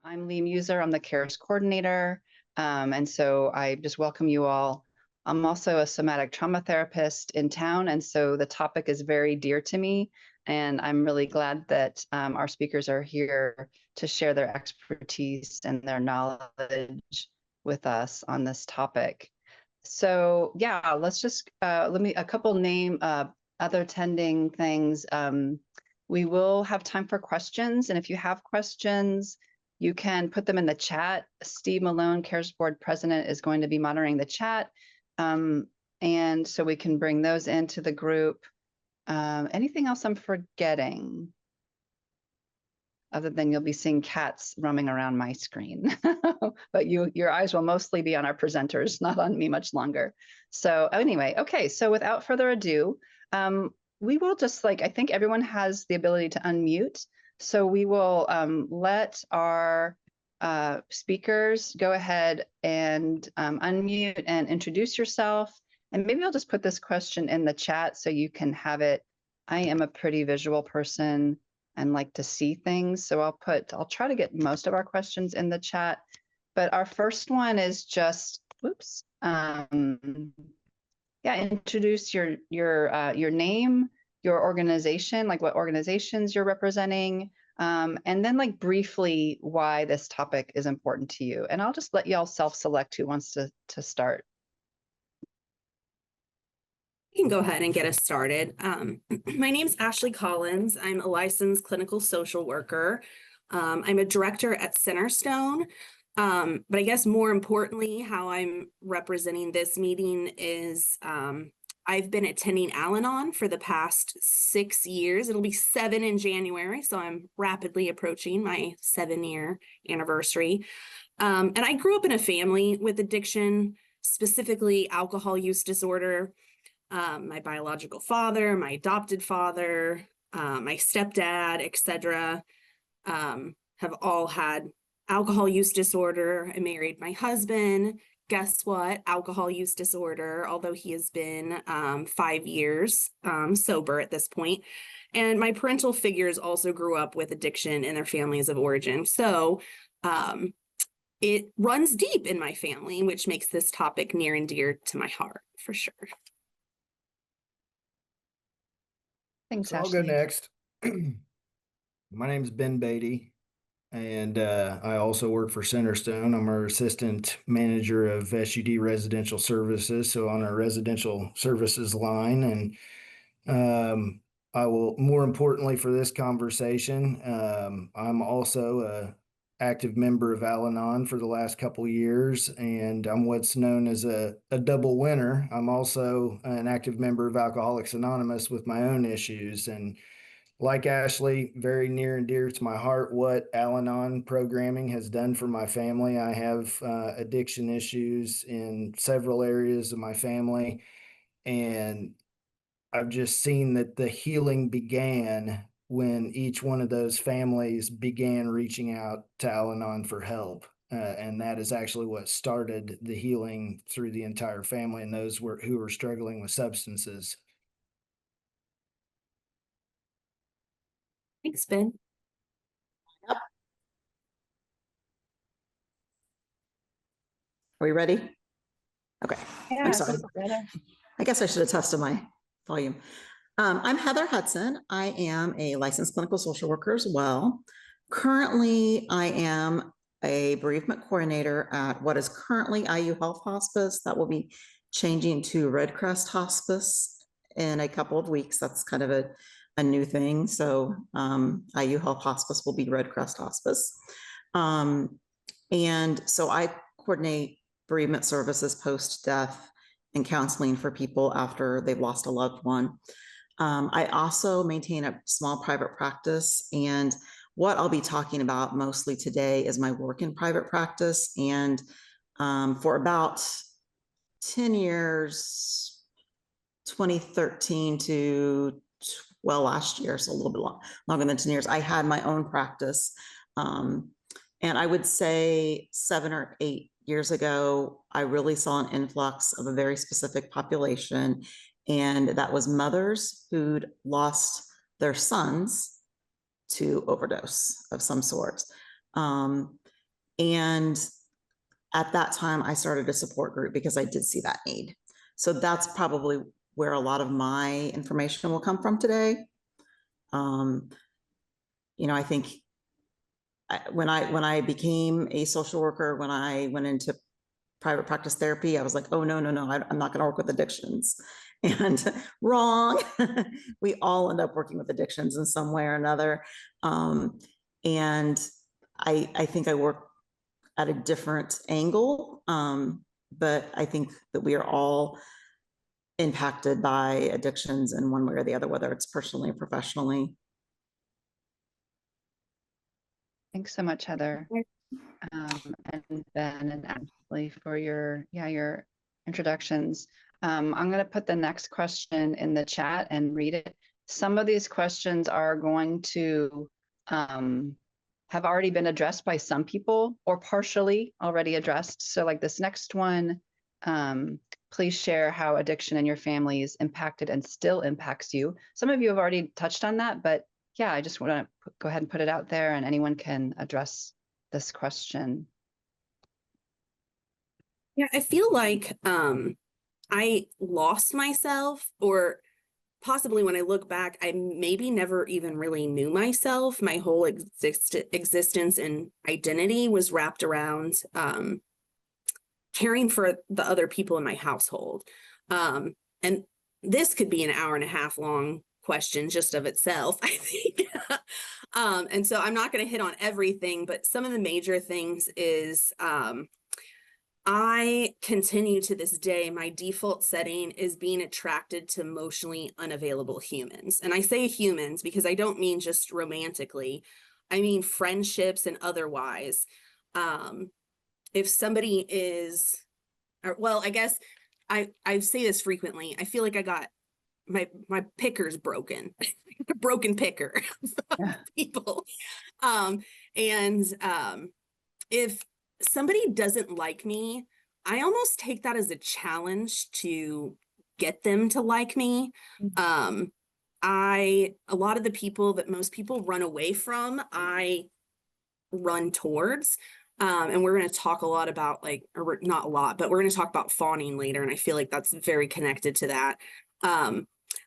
I'm Lee Muser. I'm the CARES coordinator. And so I just welcome you all. I'm also a somatic trauma therapist in town. And so the topic is very dear to me. And I'm really glad that our speakers are here to share their expertise and their knowledge with us on this topic. So yeah, let's just, a couple name other attending things. We will have time for questions. And if you have questions, you can put them in the chat. Steve Malone, CARES Board President, is going to be monitoring the chat. And so we can bring those into the group. Anything else I'm forgetting? Other than you'll be seeing cats roaming around my screen. But your eyes will mostly be on our presenters, not on me much longer. So anyway, okay, so without further ado, we will just I think everyone has the ability to unmute. So we will let our speakers go ahead and unmute and introduce yourself. And maybe I'll just put this question in the chat so you can have it. I am a pretty visual person and like to see things. So I'll try to get most of our questions in the chat. But our first one is just, introduce your name, your organization, like what organizations you're representing, and then like briefly why this topic is important to you. And I'll just let y'all self-select who wants to start. You can go ahead and get us started. My name is Ashley Collins. I'm a licensed clinical social worker. I'm a director at Centerstone. But I guess more importantly, how I'm representing this meeting is I've been attending Al-Anon for the past 6 years. It'll be 7 in January, so I'm rapidly approaching my 7-year anniversary. And I grew up in a family with addiction, specifically alcohol use disorder. My biological father, my adopted father, my stepdad, etc., have all had alcohol use disorder. I married my husband. Guess what? Alcohol use disorder, although he has been 5 years sober at this point. And my parental figures also grew up with addiction in their families of origin. So it runs deep in my family, which makes this topic near and dear to my heart, for sure. Thanks, so Ashley. I'll go next. My name is Ben Beatty, and I also work for Centerstone. I'm our assistant manager of SUD residential services, so on our residential services line. And I will, more importantly for this conversation, I'm also a active member of Al-Anon for the last couple of years, and I'm what's known as a double winner. I'm also an active member of Alcoholics Anonymous with my own issues. And like Ashley, very near and dear to my heart what Al-Anon programming has done for my family. I have addiction issues in several areas of my family, and I've just seen that the healing began when each one of those families began reaching out to Al-Anon for help. And that is actually what started the healing through the entire family and those who were struggling with substances. Thanks, Ben. Yep. Are we ready? Okay. Yeah, I'm sorry. I guess I should have tested my volume. I'm Heather Hudson. I am a licensed clinical social worker as well. Currently, I am a bereavement coordinator at what is currently IU Health Hospice. That will be changing to Red Crest Hospice in a couple of weeks. That's kind of a new thing. So IU Health Hospice will be Red Crest Hospice. And so I coordinate bereavement services post-death and counseling for people after they've lost a loved one. I also maintain a small private practice, and what I'll be talking about mostly today is my work in private practice. And for about 10 years, 2013 to, well, last year, so a little bit longer than 10 years, I had my own practice. And I would say 7 or 8 years ago, I really saw an influx of a very specific population, and that was mothers who'd lost their sons to overdose of some sort. And at that time, I started a support group because I did see that need. So that's probably where a lot of my information will come from today. I think when I became a social worker, when I went into private practice therapy, I was like, oh, no, I'm not going to work with addictions. And wrong. We all end up working with addictions in some way or another. And I think I work at a different angle. But I think that we are all impacted by addictions in one way or the other, whether it's personally or professionally. Thanks so much, Heather. And Ben and Ashley for your introductions. I'm going to put the next question in the chat and read it. Some of these questions are going to have already been addressed by some people or partially already addressed. So like this next one, please share how addiction in your families impacted and still impacts you. Some of you have already touched on that, but yeah, I just want to go ahead and put it out there and anyone can address this question. Yeah, I feel like I lost myself, or possibly when I look back, I maybe never even really knew myself. My whole existence and identity was wrapped around caring for the other people in my household. And this could be an hour and a half long question just of itself, I think. And so I'm not going to hit on everything, but some of the major things is I continue to this day, my default setting is being attracted to emotionally unavailable humans. And I say humans because I don't mean just romantically. I mean friendships and otherwise. If somebody is, well, I guess I say this frequently. I feel like I got my picker's broken, a broken picker of people. If somebody doesn't like me, I almost take that as a challenge to get them to like me. A lot of the people that most people run away from, I run towards. And we're going to talk a lot about or not a lot, but we're going to talk about fawning later. And I feel like that's very connected to that.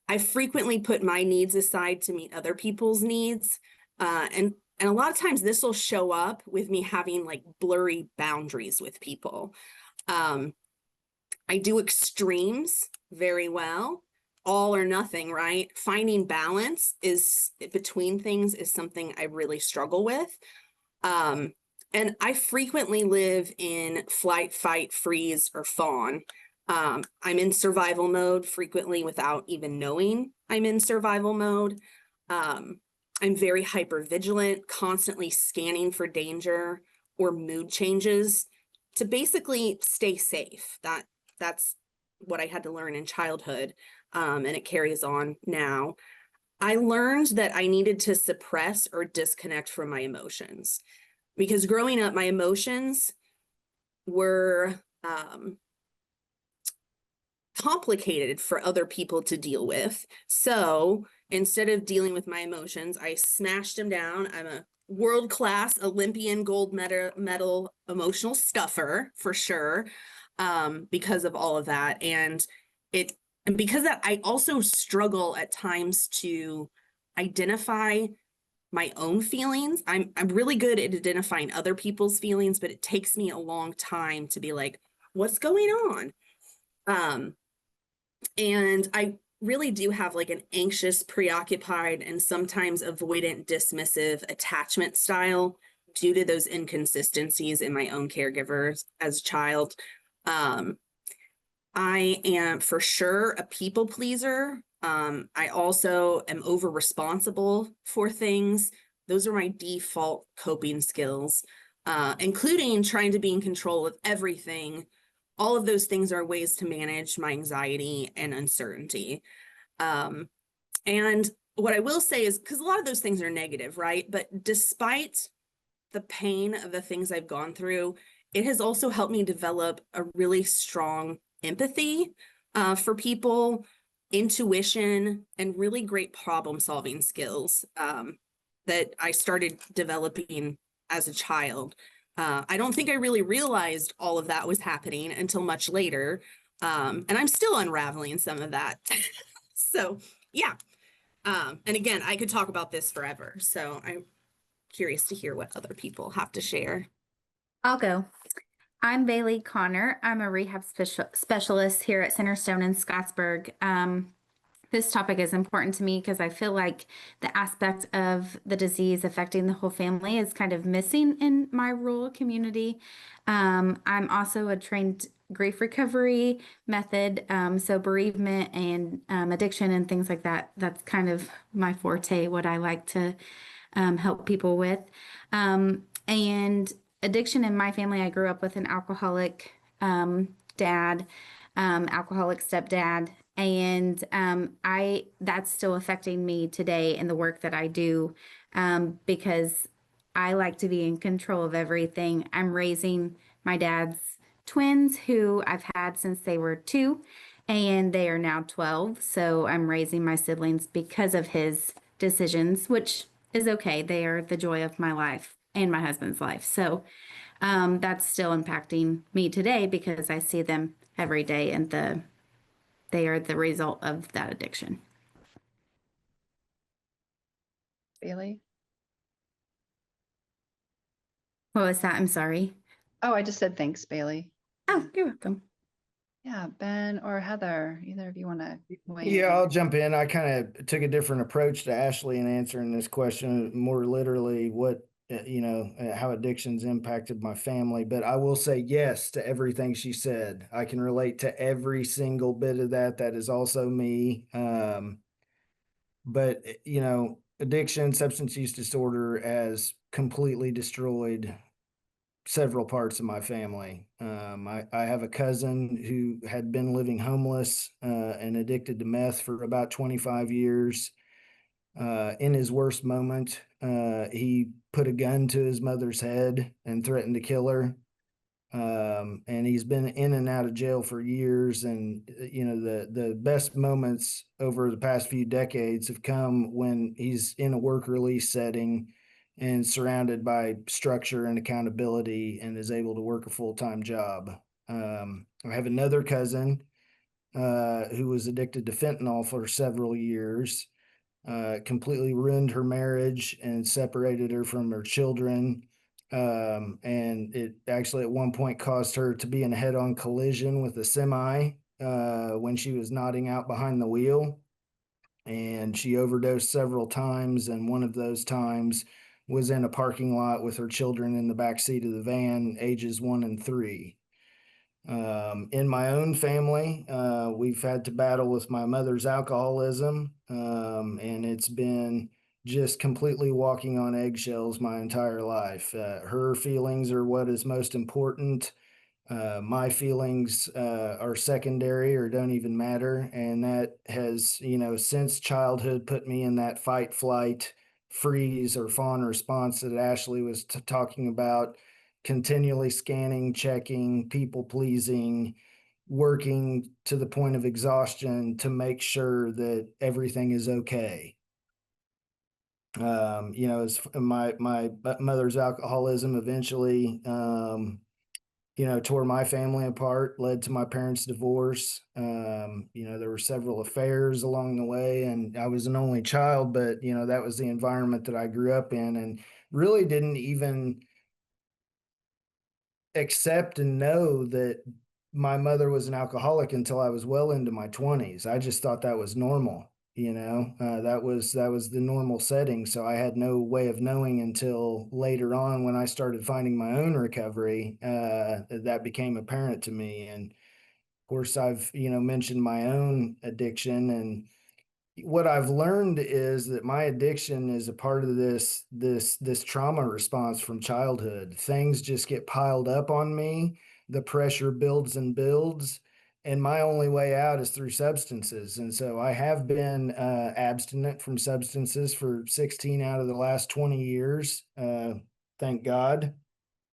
I frequently put my needs aside to meet other people's needs. And a lot of times this will show up with me having like blurry boundaries with people. I do extremes very well, all or nothing, right? Finding balance is between things is something I really struggle with. And I frequently live in flight, fight, freeze, or fawn. I'm in survival mode frequently without even knowing I'm in survival mode. I'm very hyper vigilant, constantly scanning for danger or mood changes to basically stay safe. That's what I had to learn in childhood, and it carries on now. I learned that I needed to suppress or disconnect from my emotions. Because growing up, my emotions were complicated for other people to deal with. So instead of dealing with my emotions, I smashed them down. I'm a world-class Olympian gold medal emotional stuffer for sure, because of all of that. And because that I also struggle at times to identify my own feelings. I'm really good at identifying other people's feelings, but it takes me a long time to be like, what's going on? And I really do have like an anxious, preoccupied, and sometimes avoidant, dismissive attachment style due to those inconsistencies in my own caregivers as a child. I am for sure a people pleaser. I also am over responsible for things. Those are my default coping skills, including trying to be in control of everything. All of those things are ways to manage my anxiety and uncertainty. And what I will say is, because a lot of those things are negative, right? But despite the pain of the things I've gone through, it has also helped me develop a really strong empathy for people, intuition, and really great problem solving skills that I started developing as a child. I don't think I really realized all of that was happening until much later. And I'm still unraveling some of that. So yeah. And again, I could talk about this forever. So I'm curious to hear what other people have to share. I'll go. I'm Bailey Connor. I'm a rehab specialist here at Centerstone in Scottsburg. This topic is important to me because I feel like the aspect of the disease affecting the whole family is kind of missing in my rural community. I'm also a trained grief recovery method, so bereavement and addiction and things like that. That's kind of my forte, what I like to help people with. And addiction in my family, I grew up with an alcoholic dad, alcoholic stepdad, and I that's still affecting me today in the work that I do because I like to be in control of everything. I'm raising my dad's twins who I've had since they were 2, and they are now 12. So I'm raising my siblings because of his decisions, which is okay. They are the joy of my life and my husband's life. So that's still impacting me today because I see them every day, and they are the result of that addiction. Bailey? What was that? I'm sorry. Oh, I just said thanks, Bailey. Oh, you're welcome. Yeah, Ben or Heather, either of you want to weigh in? Yeah, I'll jump in. I kind of took a different approach to Ashley in answering this question, more literally what, how addictions impacted my family. But I will say yes to everything she said. I can relate to every single bit of that. That is also me. But, addiction, substance use disorder has completely destroyed several parts of my family. I have a cousin who had been living homeless and addicted to meth for about 25 years. In his worst moment, he put a gun to his mother's head and threatened to kill her. And he's been in and out of jail for years. And the best moments over the past few decades have come when he's in a work release setting and surrounded by structure and accountability and is able to work a full-time job. I have another cousin who was addicted to fentanyl for several years, completely ruined her marriage and separated her from her children. And it actually at one point caused her to be in a head-on collision with a semi when she was nodding out behind the wheel. And she overdosed several times, and one of those times was in a parking lot with her children in the back seat of the van, ages 1 and 3. In my own family, we've had to battle with my mother's alcoholism, and it's been just completely walking on eggshells my entire life. Her feelings are what is most important. My feelings are secondary or don't even matter. And that has, since childhood put me in that fight, flight, freeze, or fawn response that Ashley was talking about, continually scanning, checking, people pleasing, working to the point of exhaustion to make sure that everything is okay. As my mother's alcoholism eventually tore my family apart, led to my parents' divorce. There were several affairs along the way, and I was an only child, but, that was the environment that I grew up in, and really didn't even accept and know that my mother was an alcoholic until I was well into my 20s. I just thought that was normal. That was the normal setting. So I had no way of knowing until later on when I started finding my own recovery, that became apparent to me. And of course, I've, mentioned my own addiction, and what I've learned is that my addiction is a part of this trauma response from childhood. Things just get piled up on me. The pressure builds and builds, and my only way out is through substances. And so I have been abstinent from substances for 16 out of the last 20 years. Thank God.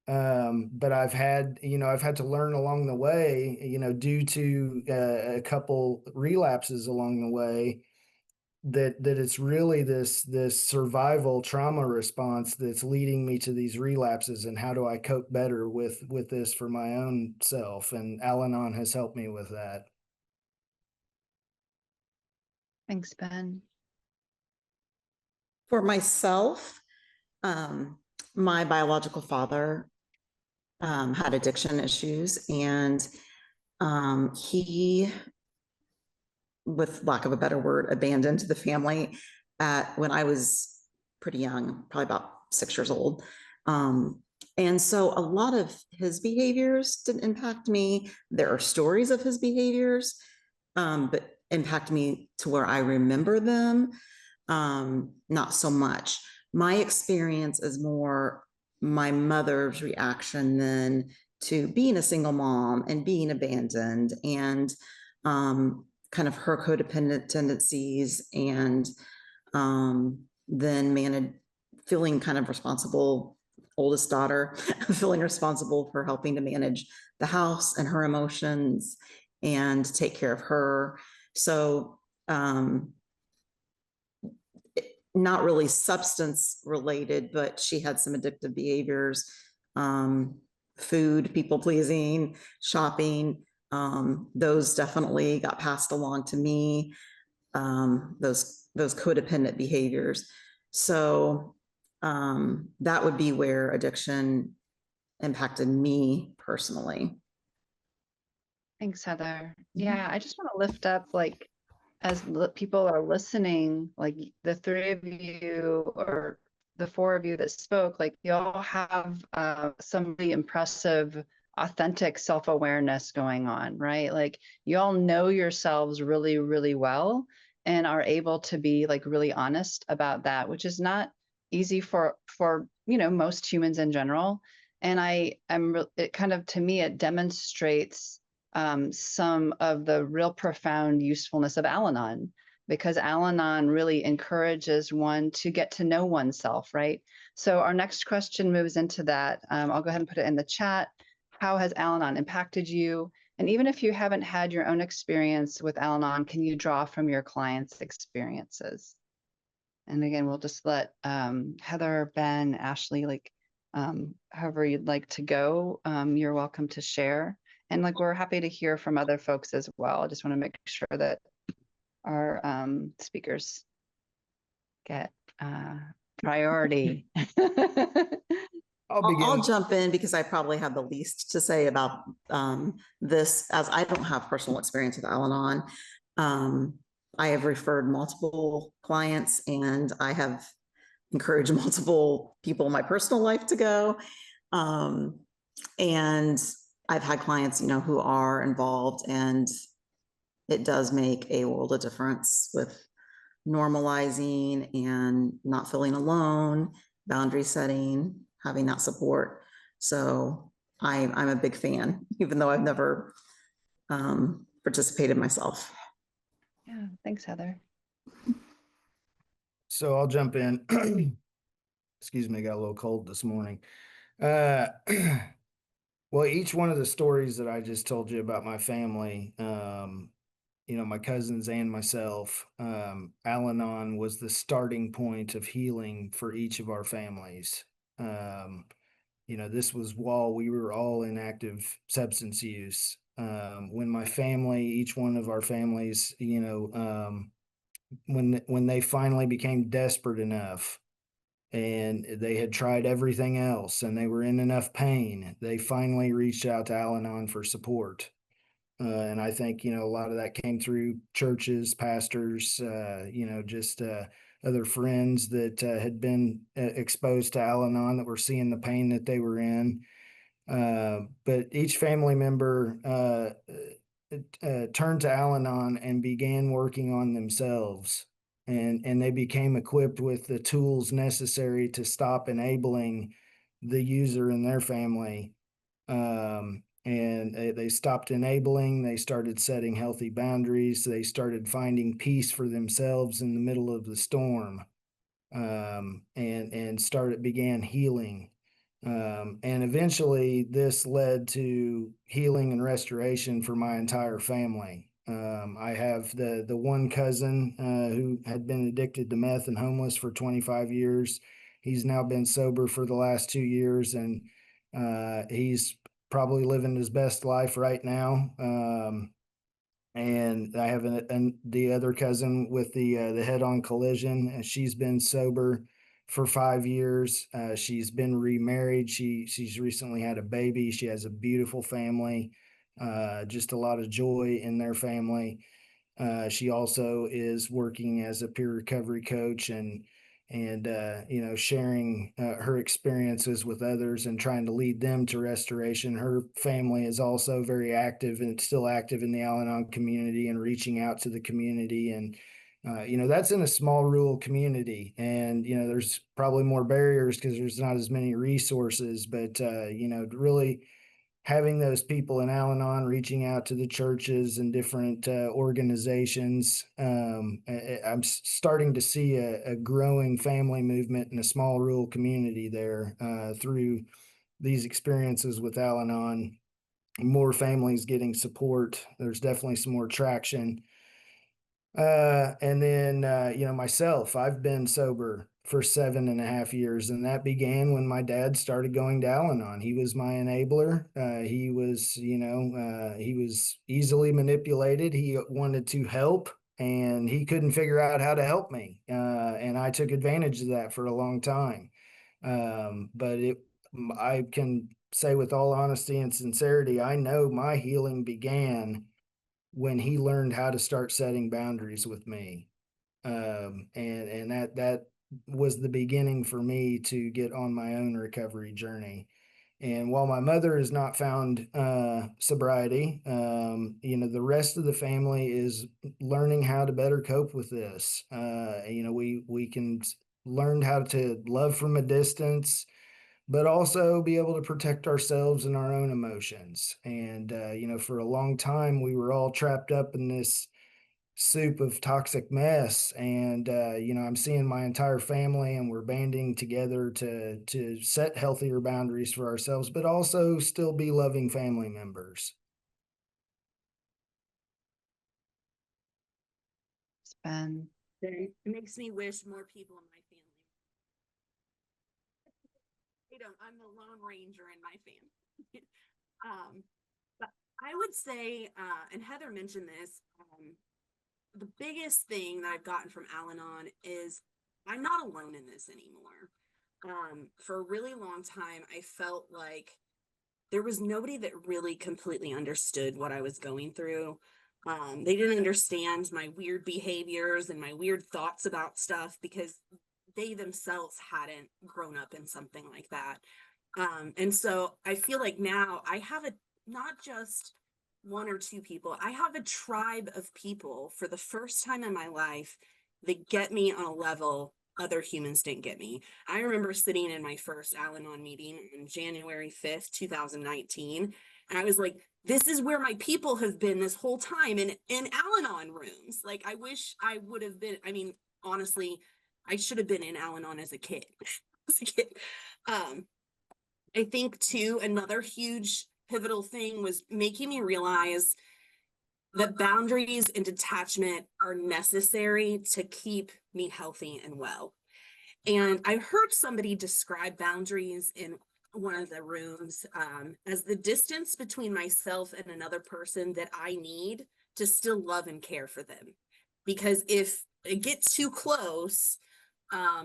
But I've had to learn along the way, due to a couple relapses along the way, that it's really this survival trauma response that's leading me to these relapses, and how do I cope better with this for my own self, and Al-Anon has helped me with that. Thanks, Ben. For myself, my biological father had addiction issues, and he, with lack of a better word, abandoned the family when I was pretty young, probably about 6 years old. And so a lot of his behaviors didn't impact me. There are stories of his behaviors, but impact me to where I remember them, not so much. My experience is more my mother's reaction then to being a single mom and being abandoned, and kind of her codependent tendencies, and then feeling kind of responsible, oldest daughter, feeling responsible for helping to manage the house and her emotions and take care of her. So not really substance related, but she had some addictive behaviors, food, people pleasing, shopping. Those definitely got passed along to me, those codependent behaviors. So that would be where addiction impacted me personally. Thanks, Heather. Yeah, I just want to lift up, like, as people are listening, like the three of you or the four of you that spoke, like you all have some really impressive, authentic self-awareness going on, right? Like you all know yourselves really, really well and are able to be like really honest about that, which is not easy for most humans in general. And it kind of, to me, it demonstrates some of the real profound usefulness of Al-Anon, because Al-Anon really encourages one to get to know oneself, right? So our next question moves into that. I'll go ahead and put it in the chat. How has Al-Anon impacted you? And even if you haven't had your own experience with Al-Anon, can you draw from your clients' experiences? And again, we'll just let Heather, Ben, Ashley, like however you'd like to go, you're welcome to share. And like, we're happy to hear from other folks as well. I just want to make sure that our speakers get priority. I'll jump in because I probably have the least to say about this, as I don't have personal experience with Al-Anon. I have referred multiple clients, and I have encouraged multiple people in my personal life to go. And I've had clients, who are involved, and it does make a world of difference with normalizing and not feeling alone, boundary setting, having that support. So I'm a big fan, even though I've never participated myself. Yeah, thanks, Heather. So I'll jump in. Excuse me, got a little cold this morning. Well, each one of the stories that I just told you about my family, my cousins and myself, Al-Anon was the starting point of healing for each of our families. This was while we were all in active substance use. When my family, each one of our families, when they finally became desperate enough and they had tried everything else and they were in enough pain, they finally reached out to Al-Anon for support. And I think, a lot of that came through churches, pastors, just other friends that had been exposed to Al-Anon that were seeing the pain that they were in. But each family member turned to Al-Anon and began working on themselves. And they became equipped with the tools necessary to stop enabling the user and their family. And they stopped enabling, they started setting healthy boundaries, they started finding peace for themselves in the middle of the storm, and began healing. And eventually this led to healing and restoration for my entire family. I have the one cousin who had been addicted to meth and homeless for 25 years. He's now been sober for the last 2 years, and he's probably living his best life right now. And I have the other cousin with the head-on collision, and she's been sober for 5 years. She's been remarried. She's recently had a baby. She has a beautiful family. Just a lot of joy in their family. She also is working as a peer recovery coach and sharing her experiences with others and trying to lead them to restoration. Her family is also very active and still active in the Al-Anon community and reaching out to the community. And that's in a small rural community, and there's probably more barriers because there's not as many resources. But really having those people in Al-Anon reaching out to the churches and different organizations. I'm starting to see a growing family movement in a small rural community there through these experiences with Al-Anon. More families getting support. There's definitely some more traction. And then, myself, I've been sober for 7.5 years, and that began when my dad started going to Al-Anon. He was my enabler. He was easily manipulated. He wanted to help, and he couldn't figure out how to help me. And I took advantage of that for a long time. But I can say with all honesty and sincerity, I know my healing began when he learned how to start setting boundaries with me. And that was the beginning for me to get on my own recovery journey. And while my mother has not found sobriety, the rest of the family is learning how to better cope with this. We can learn how to love from a distance, but also be able to protect ourselves and our own emotions. And, for a long time, we were all trapped up in this soup of toxic mess. And, I'm seeing my entire family, and we're banding together to set healthier boundaries for ourselves, but also still be loving family members. It's been It makes me wish more people in my family. I'm the lone ranger in my family. But I would say, and Heather mentioned this, the biggest thing that I've gotten from Al-Anon is I'm not alone in this anymore. For a really long time, I felt like there was nobody that really completely understood what I was going through. They didn't understand my weird behaviors and my weird thoughts about stuff because they themselves hadn't grown up in something like that. And so I feel like now I have not just one or two people, I have a tribe of people for the first time in my life that get me on a level other humans didn't get me. I remember sitting in my first Al-Anon meeting on January 5th, 2019. And I was like, this is where my people have been this whole time in Al-Anon rooms. Like, I wish I would have been, honestly, I should have been in Al-Anon as a kid. I think too, another huge pivotal thing was making me realize that boundaries and detachment are necessary to keep me healthy and well. And I heard somebody describe boundaries in one of the rooms as the distance between myself and another person that I need to still love and care for them. Because if it gets too close,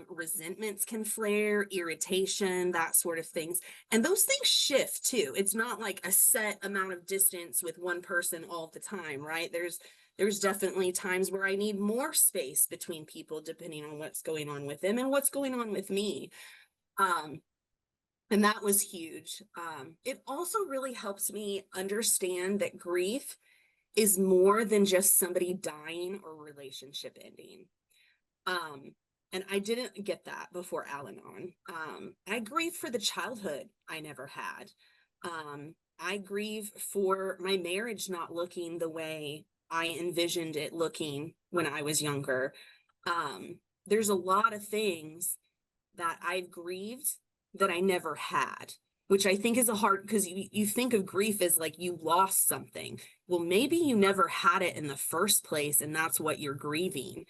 resentments can flare, irritation, that sort of things. And those things shift too. It's not like a set amount of distance with one person all the time, right? There's definitely times where I need more space between people depending on what's going on with them and what's going on with me. And that was huge. It also really helps me understand that grief is more than just somebody dying or relationship ending. And I didn't get that before Al-Anon. I grieve for the childhood I never had. I grieve for my marriage not looking the way I envisioned it looking when I was younger. There's a lot of things that I've grieved that I never had. which I think is a hard, because you think of grief as like you lost something. Well, maybe you never had it in the first place, and that's what you're grieving.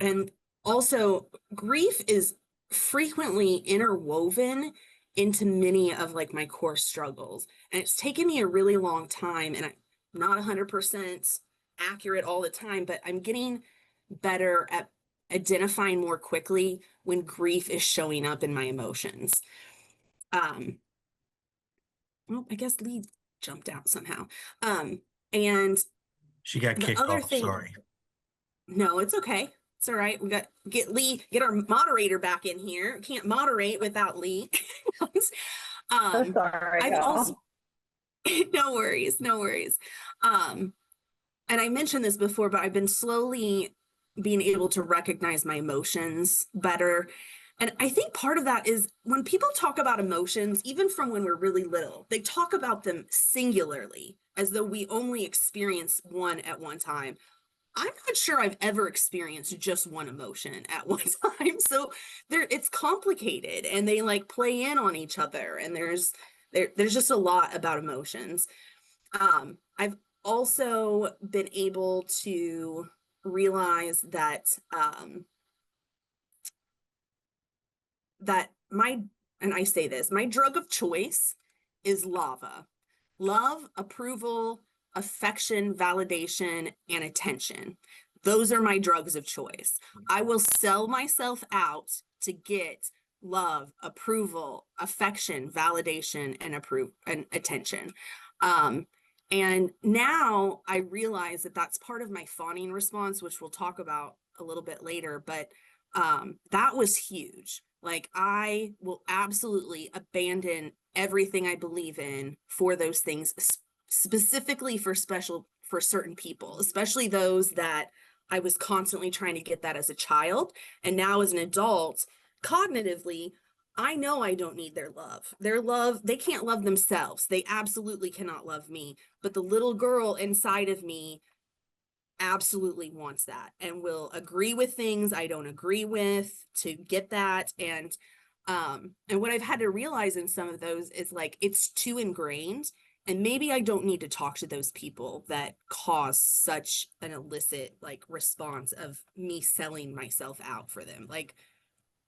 And also, grief is frequently interwoven into many of like my core struggles. And it's taken me a really long time, and I'm not 100% accurate all the time, but I'm getting better at identifying more quickly when grief is showing up in my emotions. Well, I guess Lee jumped out somehow. And She got the kicked other off, thing, sorry. no, it's okay. It's all right. We got get our moderator back in here. Can't moderate without Lee. So sorry, I've y'all. also no worries, no worries. And I mentioned this before, but I've been slowly being able to recognize my emotions better. And I think part of that is when people talk about emotions, even from when we're really little, they talk about them singularly, as though we only experience one at one time. I'm not sure I've ever experienced just one emotion at one time. So it's complicated, and they like play in on each other, and there's just a lot about emotions. I've also been able to realize that that my, and I say this, my drug of choice is lava. Love, approval, affection, validation, and attention. Those are my drugs of choice. I will sell myself out to get love, approval, affection, validation, and attention. And now I realize that that's part of my fawning response, which we'll talk about a little bit later, but that was huge. Like, I will absolutely abandon everything I believe in for those things, specifically for certain people, especially those that I was constantly trying to get that as a child. And now as an adult, cognitively, I know I don't need their love. Their love, they can't love themselves. They absolutely cannot love me. But the little girl inside of me absolutely wants that and will agree with things I don't agree with to get that. And what I've had to realize in some of those is like, it's too ingrained, and maybe I don't need to talk to those people that cause such an illicit like response of me selling myself out for them. Like,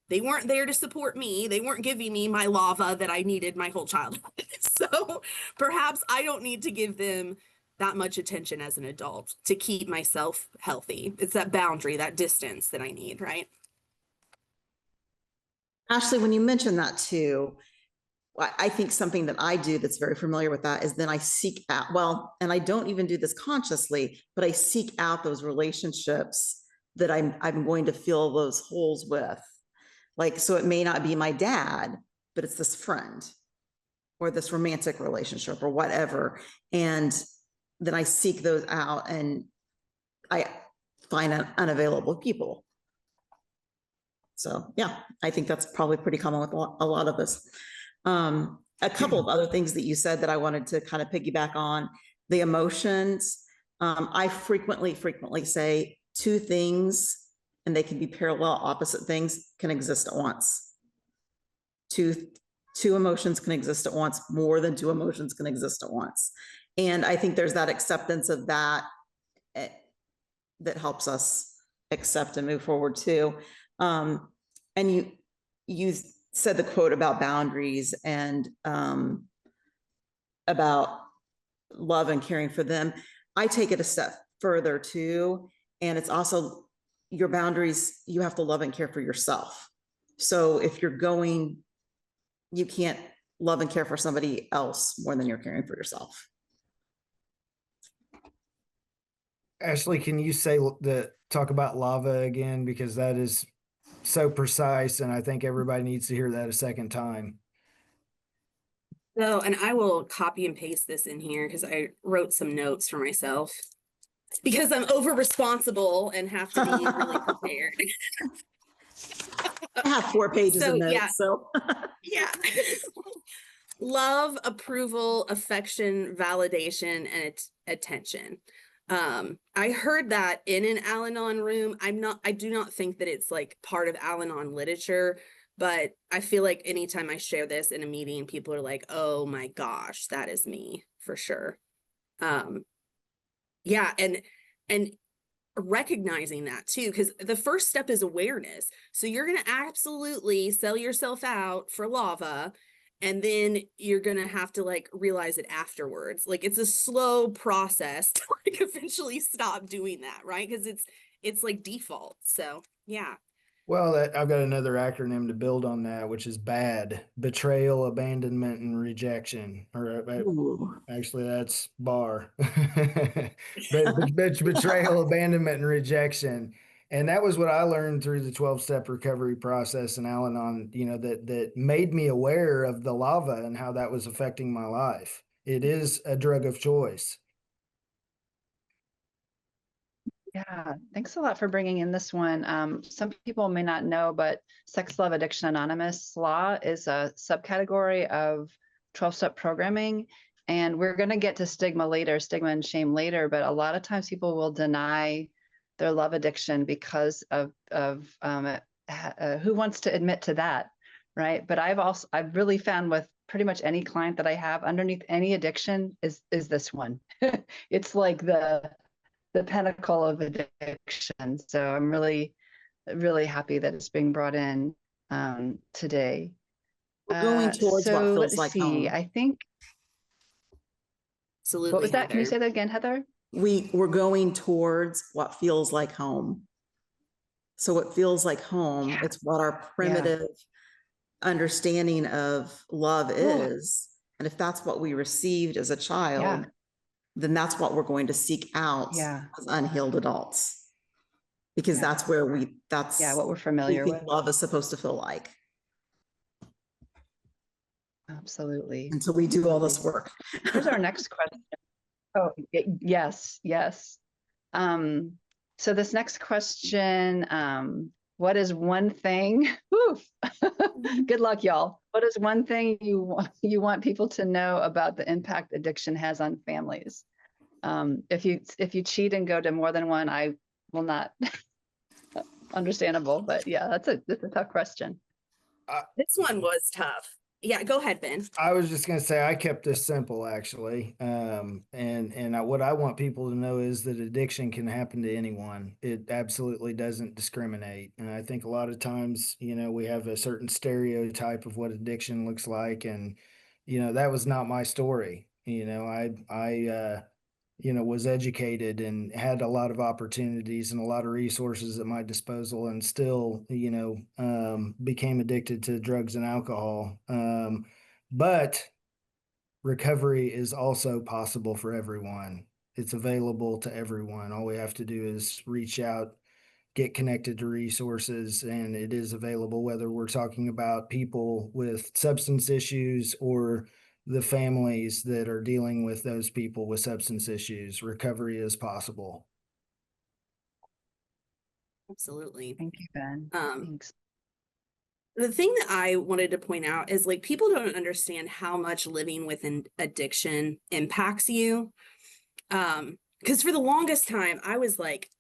they weren't there to support me. They weren't giving me my lava that I needed my whole childhood. So perhaps I don't need to give them that much attention as an adult to keep myself healthy. It's that boundary, that distance that I need, right? Ashley, when you mentioned that too, I think something that I do that's very familiar with that is then I seek out, well, and I don't even do this consciously, but I seek out those relationships that I'm going to fill those holes with. Like, so it may not be my dad, but it's this friend or this romantic relationship or whatever. And then I seek those out and I find unavailable people. So yeah, I think that's probably pretty common with a lot of us. A couple of other things that you said that I wanted to kind of piggyback on, the emotions. I frequently say two things, and they can be parallel opposite things, can exist at once. Two emotions can exist at once, more than two emotions can exist at once. And I think there's that acceptance of that that helps us accept and move forward too. And you said the quote about boundaries and about love and caring for them. I take it a step further too. And it's also your boundaries, you have to love and care for yourself. So if you're going, you can't love and care for somebody else more than you're caring for yourself. Ashley, can you talk about lava again? Because that is so precise, and I think everybody needs to hear that a second time. So, and I will copy and paste this in here because I wrote some notes for myself because I'm over responsible and have to be really prepared. I have 4 pages of notes, yeah. so. Yeah. Love, approval, affection, validation, and attention. I heard that in an Al-Anon room. I do not think that it's like part of Al-Anon literature, But I feel like anytime I share this in a meeting, people are like, oh my gosh, that is me for sure. Yeah, and recognizing that too, because the first step is awareness. So you're going to absolutely sell yourself out for lava, and then you're going to have to like realize it afterwards. Like it's a slow process to like eventually stop doing that, right? Because it's like default. So yeah. Well, I've got another acronym to build on that, which is BAD: betrayal, abandonment, and rejection. Or Ooh. actually, that's BAR. Betrayal, abandonment, and rejection. And that was what I learned through the 12-step recovery process in Al-Anon, that made me aware of the lava and how that was affecting my life. It is a drug of choice. Yeah, thanks a lot for bringing in this one. Some people may not know, but Sex, Love, Addiction Anonymous law is a subcategory of 12-step programming. And we're going to get to stigma and shame later, but a lot of times people will deny their love addiction because of who wants to admit to that, right? But I've really found with pretty much any client that I have, underneath any addiction is this one. It's like the pinnacle of addiction. So I'm really, really happy that it's being brought in today. We're going towards what feels Let's like see. home. I think. Absolutely. What was that? Can you Heather. say that again, Heather? We're going towards what feels like home. So what feels like home, Yeah. it's what our primitive understanding of love is. And if that's what we received as a child, then that's what we're going to seek out as unhealed adults. Because that's where that's what we're familiar we think with. love is supposed to feel like. Absolutely. Until we do all this work. Here's our next question. Oh, yes. So this next question, what is one thing? Good luck, y'all. What is one thing you want people to know about the impact addiction has on families? If you cheat and go to more than one, I will not. Understandable, but yeah, that's a tough question. This one was tough. Yeah, go ahead, Ben. I was just going to say I kept this simple, actually. What I want people to know is that addiction can happen to anyone. It absolutely doesn't discriminate. And I think a lot of times, we have a certain stereotype of what addiction looks like. And, that was not my story. I was educated and had a lot of opportunities and a lot of resources at my disposal, and still, became addicted to drugs and alcohol. But recovery is also possible for everyone. It's available to everyone. All we have to do is reach out, get connected to resources, and it is available, whether we're talking about people with substance issues or the families that are dealing with those people with substance issues. Recovery is possible. Absolutely. Thank you, Ben. Thanks. The thing that I wanted to point out is like people don't understand how much living with an addiction impacts you. Because for the longest time, I was like,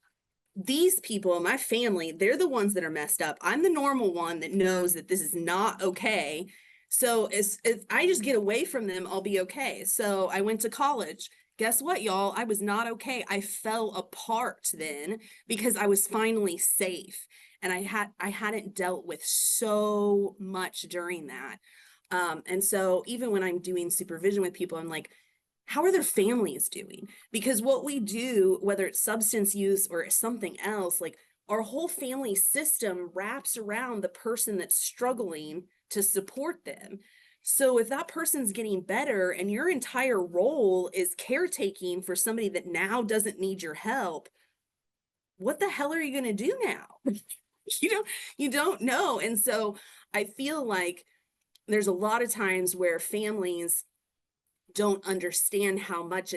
these people, my family, they're the ones that are messed up. I'm the normal one that knows that this is not okay. So if I just get away from them, I'll be okay. So I went to college. Guess what, y'all? I was not okay. I fell apart then because I was finally safe. And I hadn't dealt with so much during that. And so even when I'm doing supervision with people, I'm like, how are their families doing? Because what we do, whether it's substance use or something else, like our whole family system wraps around the person that's struggling to support them. So if that person's getting better and your entire role is caretaking for somebody that now doesn't need your help, what the hell are you going to do now? You don't know. And so I feel like there's a lot of times where families don't understand how much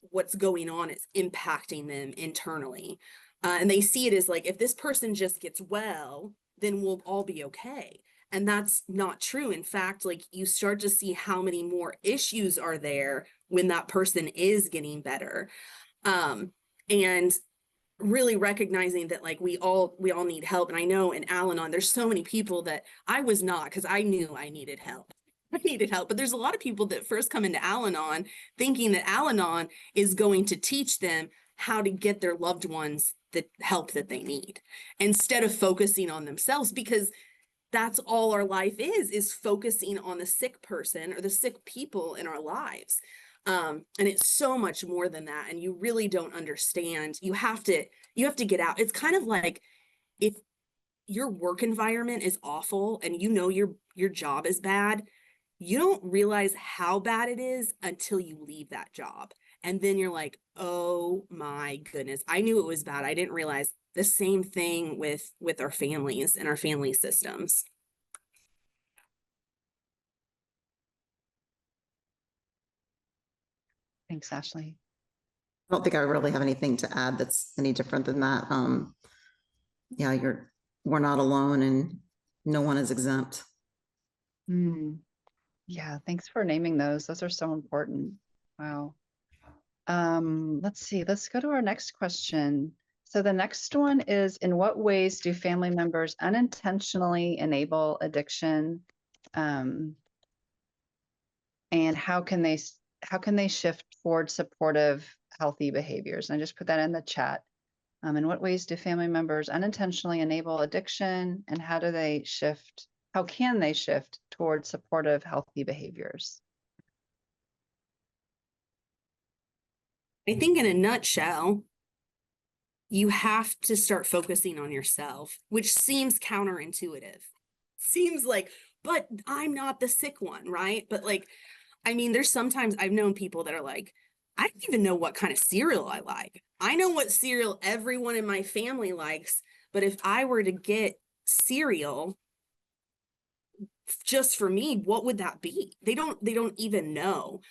what's going on is impacting them internally. And they see it as like, if this person just gets well, then we'll all be okay. And that's not true. In fact, like you start to see how many more issues are there when that person is getting better. And really recognizing that like we all need help. And I know in Al-Anon, there's so many people that I was not, because I knew I needed help. I needed help. But there's a lot of people that first come into Al-Anon thinking that Al-Anon is going to teach them how to get their loved ones the help that they need, instead of focusing on themselves, because that's all our life is focusing on the sick person or the sick people in our lives. And it's so much more than that. And you really don't understand. You have to get out. It's kind of like if your work environment is awful and you know your job is bad, you don't realize how bad it is until you leave that job. And then you're like, oh my goodness, I knew it was bad. I didn't realize. The same thing with our families and our family systems. Thanks, Ashley. I don't think I really have anything to add that's any different than that. Yeah, we're not alone and no one is exempt. Yeah, thanks for naming those. Those are so important. Wow. Let's see. Let's go to our next question. So the next one is, in what ways do family members unintentionally enable addiction? And how can they shift towards supportive, healthy behaviors? And I just put that in the chat. In what ways do family members unintentionally enable addiction, and how can they shift towards supportive, healthy behaviors? I think in a nutshell, you have to start focusing on yourself, which seems counterintuitive. Seems like, but I'm not the sick one, right? But like, I mean, there's sometimes I've known people that are like, I don't even know what kind of cereal I like. I know what cereal everyone in my family likes, but if I were to get cereal just for me, what would that be? They don't even know.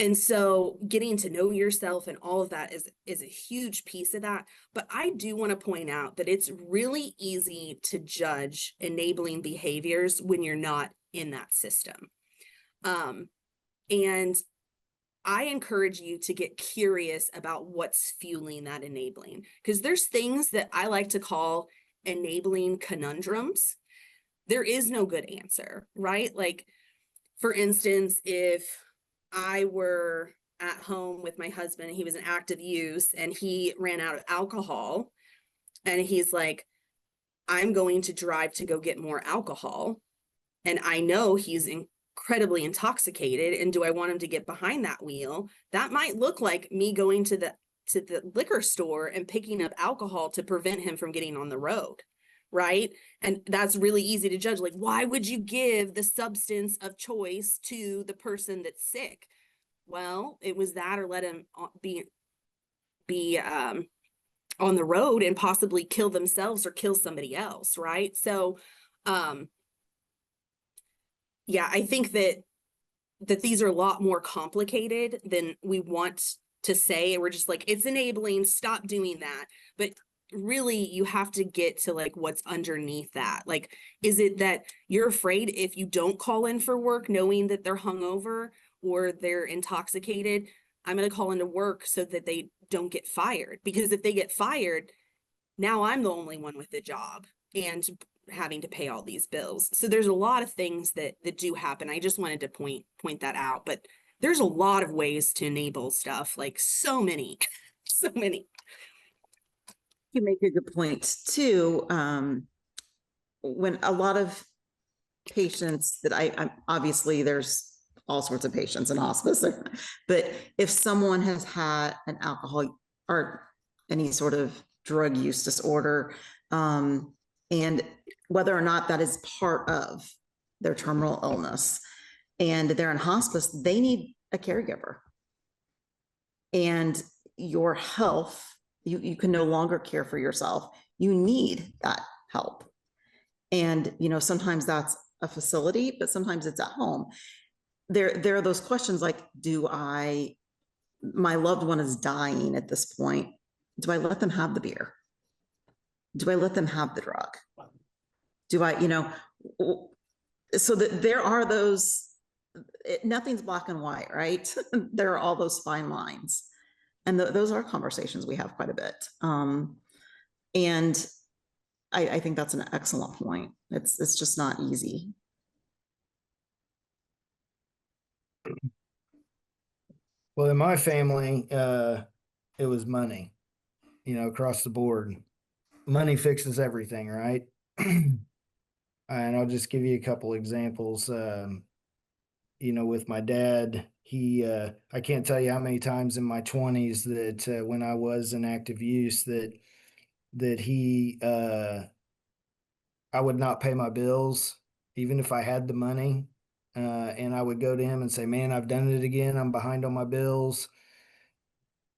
And so getting to know yourself and all of that is a huge piece of that. But I do want to point out that it's really easy to judge enabling behaviors when you're not in that system. And I encourage you to get curious about what's fueling that enabling, because there's things that I like to call enabling conundrums. There is no good answer, right? Like, for instance, if I were at home with my husband and he was in active use and he ran out of alcohol and he's like, I'm going to drive to go get more alcohol. And I know he's incredibly intoxicated. And do I want him to get behind that wheel? That might look like me going to the liquor store and picking up alcohol to prevent him from getting on the road. Right. And that's really easy to judge. Like, why would you give the substance of choice to the person that's sick? Well, it was that, or let him be on the road and possibly kill themselves or kill somebody else. Right. So, yeah, I think that these are a lot more complicated than we want to say. We're just like, it's enabling, stop doing that. But really, you have to get to like what's underneath that. Like, is it that you're afraid if you don't call in for work knowing that they're hungover or they're intoxicated, I'm going to call into work so that they don't get fired? Because if they get fired, now I'm the only one with the job and having to pay all these bills. So there's a lot of things that do happen. I just wanted to point that out. But there's a lot of ways to enable stuff, like so many, so many. You make a good point too. When a lot of patients that I'm obviously there's all sorts of patients in hospice, but if someone has had an alcohol or any sort of drug use disorder, and whether or not that is part of their terminal illness and they're in hospice, they need a caregiver. And your health, you can no longer care for yourself. You need that help. And, sometimes that's a facility, but sometimes it's at home. There are those questions like, my loved one is dying at this point. Do I let them have the beer? Do I let them have the drug? Do I, so that there are those, nothing's black and white, right? There are all those fine lines. And those are conversations we have quite a bit. And I think that's an excellent point. It's just not easy. Well, in my family, it was money, across the board. Money fixes everything, right? And I'll just give you a couple examples. With my dad, I can't tell you how many times in my 20s that when I was in active use that I would not pay my bills, even if I had the money. And I would go to him and say, man, I've done it again. I'm behind on my bills.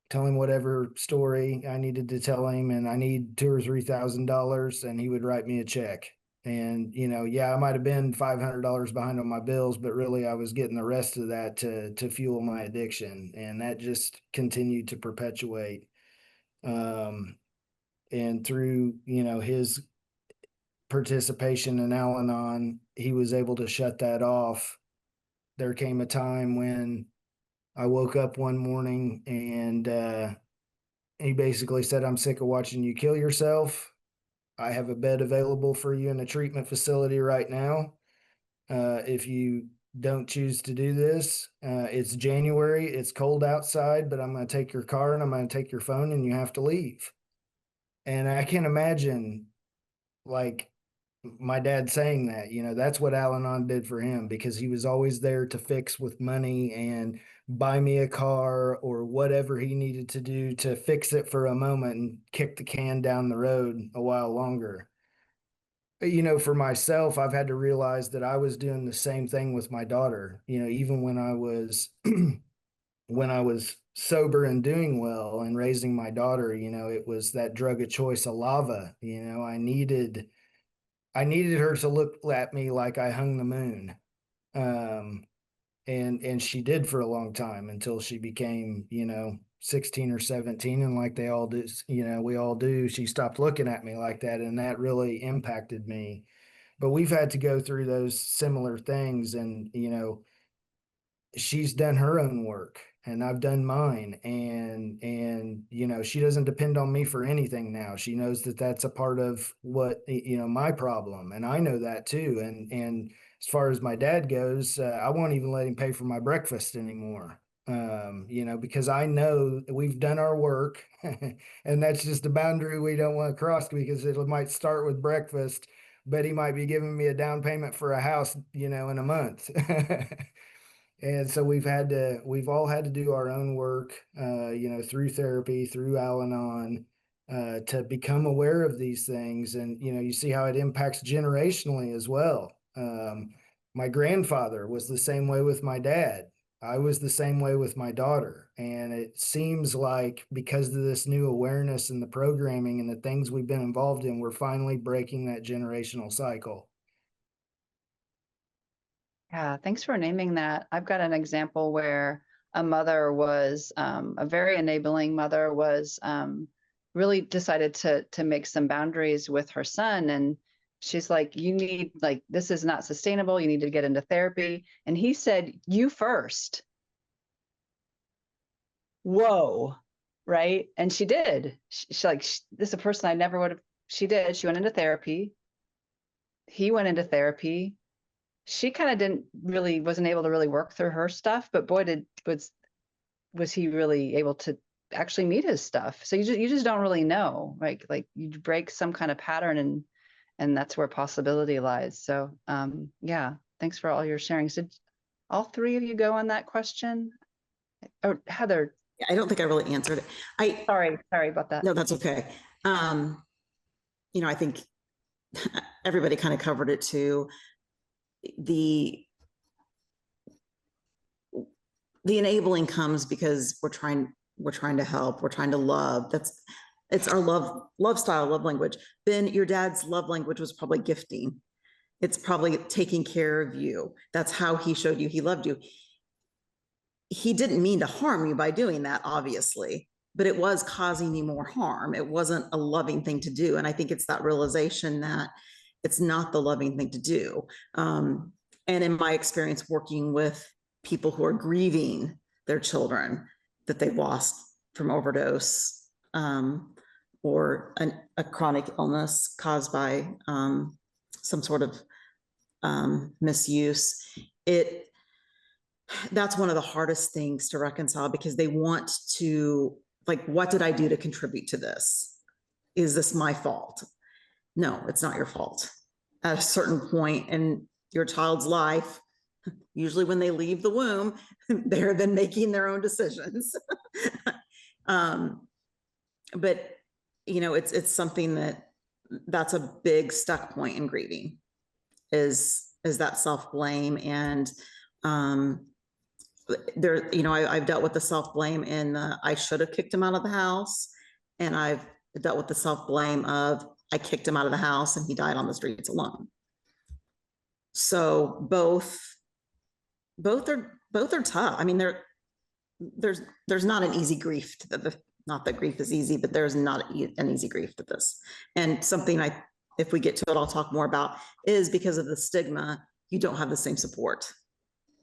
Tell him whatever story I needed to tell him, and I need $2,000 or $3,000, and he would write me a check. And yeah, I might have been $500 behind on my bills, but really I was getting the rest of that to fuel my addiction, and that just continued to perpetuate. And through his participation in Al-Anon, he was able to shut that off. There came a time when I woke up one morning and he basically said, I'm sick of watching you kill yourself. I have a bed available for you in a treatment facility right now. If you don't choose to do this, it's January, it's cold outside, but I'm going to take your car and I'm going to take your phone and you have to leave. And I can't imagine like my dad saying that, that's what Al-Anon did for him, because he was always there to fix with money and buy me a car or whatever he needed to do to fix it for a moment and kick the can down the road a while longer. But, for myself, I've had to realize that I was doing the same thing with my daughter, even when I was when I was sober and doing well and raising my daughter, it was that drug of choice, Alava. I needed her to look at me like I hung the moon. And she did for a long time until she became, 16 or 17. And like they all do, we all do, she stopped looking at me like that. And that really impacted me. But we've had to go through those similar things. And, she's done her own work and I've done mine, and she doesn't depend on me for anything now. She knows that that's a part of what my problem, and I know that too. And as far as my dad goes, I won't even let him pay for my breakfast anymore. Because I know we've done our work and that's just a boundary we don't want to cross, because it might start with breakfast, but he might be giving me a down payment for a house, in a month. And so we've all had to do our own work, through therapy, through Al-Anon, to become aware of these things. And, you see how it impacts generationally as well. My grandfather was the same way with my dad. I was the same way with my daughter. And it seems like because of this new awareness and the programming and the things we've been involved in, we're finally breaking that generational cycle. Yeah, thanks for naming that. I've got an example where a mother was a very enabling mother, was really decided to make some boundaries with her son. And she's like, this is not sustainable. You need to get into therapy. And he said, you first. Whoa. Right. And she did. This is a person I never would have. She did. She went into therapy. He went into therapy. She kind of wasn't able to really work through her stuff, but boy, was he really able to actually meet his stuff. So you just don't really know, right? Like you break some kind of pattern, and that's where possibility lies. So yeah, thanks for all your sharing. Did all three of you go on that question? Oh, Heather. I don't think I really answered it. Sorry about that. No, that's okay. I think everybody kind of covered it too. The enabling comes because we're trying to help, we're trying to love. It's our love style, love language. Ben, your dad's love language was probably gifting. It's probably taking care of you. That's how he showed you he loved you. He didn't mean to harm you by doing that, obviously, but it was causing you more harm. It wasn't a loving thing to do. And I think it's that realization that it's not the loving thing to do. And in my experience working with people who are grieving their children that they've lost from overdose, or a chronic illness caused by some sort of misuse. That's one of the hardest things to reconcile, because they want to, like, what did I do to contribute to this? Is this my fault? No, it's not your fault. At a certain point in your child's life, usually when they leave the womb, they're then making their own decisions. But it's something that's a big stuck point in grieving, is that self-blame. And I've dealt with the self-blame in I should have kicked him out of the house, and I've dealt with the self-blame of I kicked him out of the house and he died on the streets alone. So both are tough. I mean, there's not an easy grief to not that grief is easy, but there's not an easy grief to this. And something if we get to it, I'll talk more about, is because of the stigma, you don't have the same support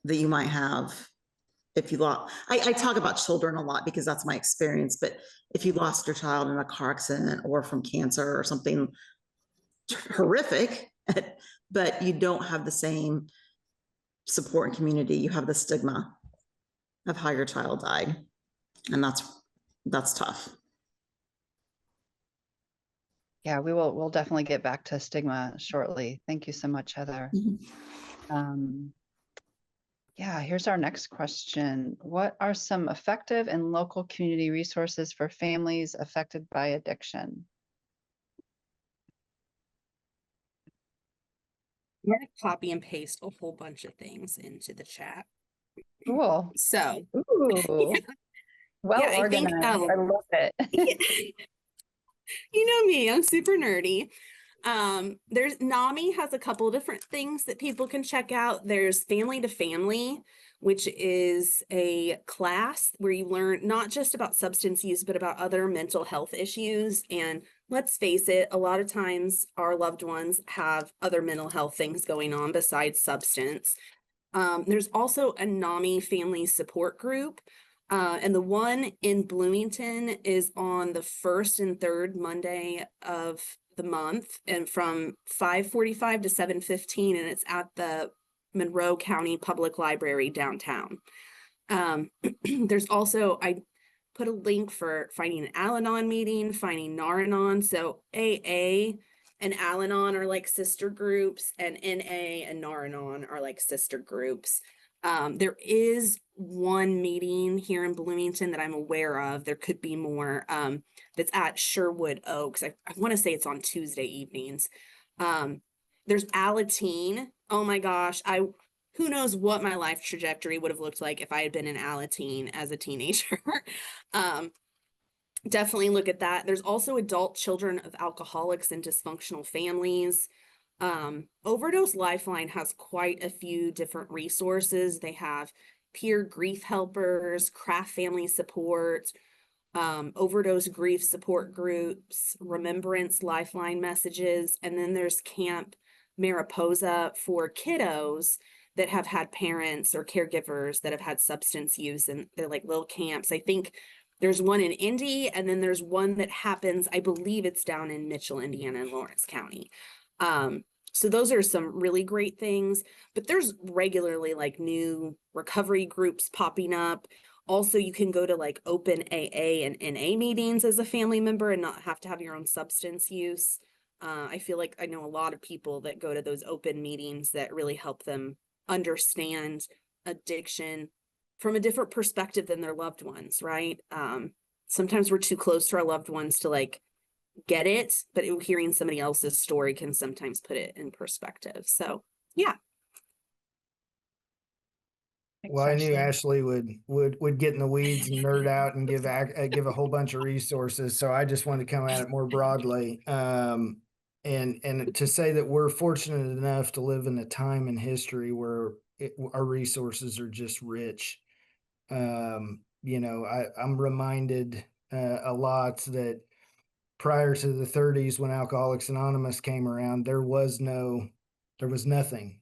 that you might have if you lost. I talk about children a lot because that's my experience, but if you lost your child in a car accident or from cancer or something horrific, but you don't have the same support and community, you have the stigma of how your child died. And that's tough. Yeah, we'll definitely get back to stigma shortly. Thank you so much, Heather. Yeah, here's our next question. What are some effective and local community resources for families affected by addiction? I'm going to copy and paste a whole bunch of things into the chat. Cool. So, Ooh. Well yeah, I think, organized. I love it. you know me, I'm super nerdy. There's NAMI has a couple different things that people can check out. There's Family to Family, which is a class where you learn not just about substance use, but about other mental health issues. And let's face it, a lot of times our loved ones have other mental health things going on besides substance. There's also a NAMI family support group. And the one in Bloomington is on the first and third Monday of the month, and from 5:45 to 7:15, and it's at the Monroe County Public Library downtown. There's also, I put a link for finding an Al-Anon meeting, finding Nar-Anon. So AA and Al-Anon are like sister groups, and NA and Nar-Anon are like sister groups. There is one meeting here in Bloomington that I'm aware of. There could be more, that's at Sherwood Oaks. I want to say it's on Tuesday evenings. There's Alateen. Oh my gosh. Who knows what my life trajectory would have looked like if I had been in Alateen as a teenager. Definitely look at that. There's also Adult Children of Alcoholics and Dysfunctional Families. Overdose Lifeline has quite a few different resources. They have peer grief helpers, craft family support, overdose grief support groups, remembrance lifeline messages, and then there's Camp Mariposa for kiddos that have had parents or caregivers that have had substance use, and they're like little camps. I think there's one in Indy, and then there's one that happens, I believe it's down in Mitchell, Indiana, and Lawrence County. So those are some really great things, but there's regularly like new recovery groups popping up. Also, you can go to like open AA and NA meetings as a family member and not have to have your own substance use. I feel like I know a lot of people that go to those open meetings that really help them understand addiction from a different perspective than their loved ones, right? Sometimes we're too close to our loved ones to like get it, but hearing somebody else's story can sometimes put it in perspective. So yeah. Well, I knew Ashley would get in the weeds and nerd out and give a whole bunch of resources. So I just wanted to come at it more broadly. And to say that we're fortunate enough to live in a time in history where our resources are just rich. I'm reminded a lot that prior to the 30s, when Alcoholics Anonymous came around, there was nothing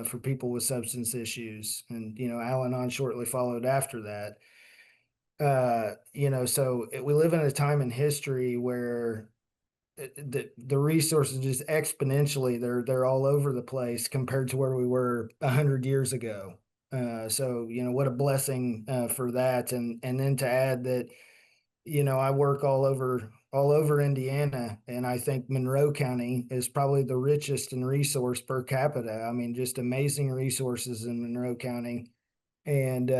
for people with substance issues. And, Al-Anon shortly followed after that. So we live in a time in history where the resources just exponentially, they're all over the place compared to where we were 100 years ago. So what a blessing for that, and then to add that I work all over Indiana, and I think Monroe County is probably the richest in resource per capita. I mean, just amazing resources in Monroe County. And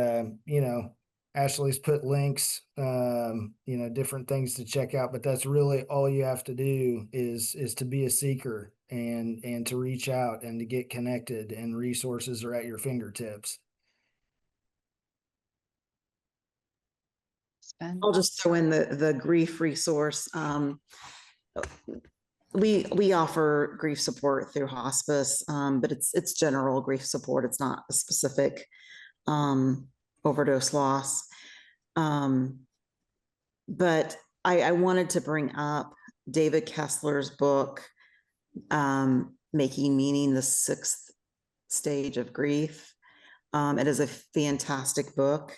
Ashley's put links, different things to check out, but that's really all you have to do is to be a seeker and to reach out and to get connected, and resources are at your fingertips. Spen? I'll just throw in the grief resource. We offer grief support through hospice, but it's general grief support. It's not a specific overdose loss. But I wanted to bring up David Kessler's book, Making Meaning: The Sixth Stage of Grief. It is a fantastic book.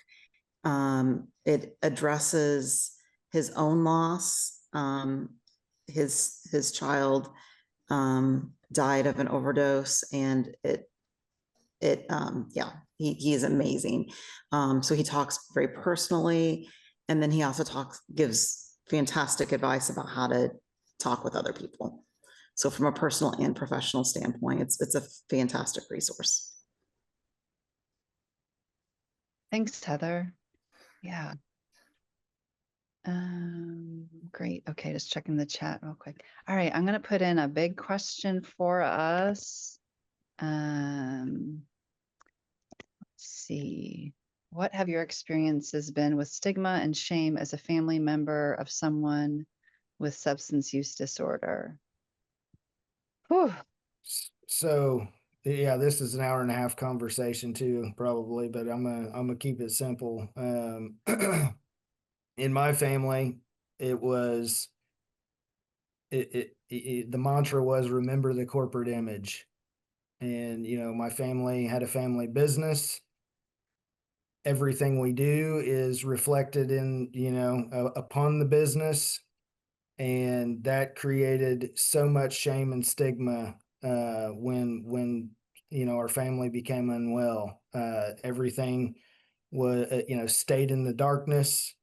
It addresses his own loss. His child died of an overdose, and he is amazing. So he talks very personally, and then he also gives fantastic advice about how to talk with other people. So from a personal and professional standpoint, it's a fantastic resource. Thanks, Heather. Yeah. Great. Okay, just checking the chat real quick. All right, I'm gonna put in a big question for us. Let's see. What have your experiences been with stigma and shame as a family member of someone with substance use disorder? Whew. So yeah, this is an hour and a half conversation too, probably, but I'm gonna keep it simple. In my family, it was the mantra was remember the corporate image. And my family had a family business. Everything we do is reflected in upon the business, and that created so much shame and stigma when our family became unwell. Everything was stayed in the darkness.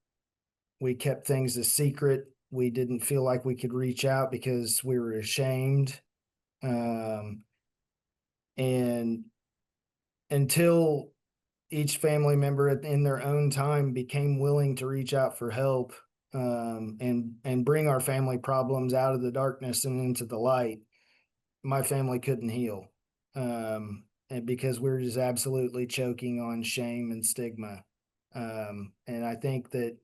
We kept things a secret. We didn't feel like we could reach out because we were ashamed. And until each family member in their own time became willing to reach out for help, and bring our family problems out of the darkness and into the light, my family couldn't heal. And because we were just absolutely choking on shame and stigma. And I think that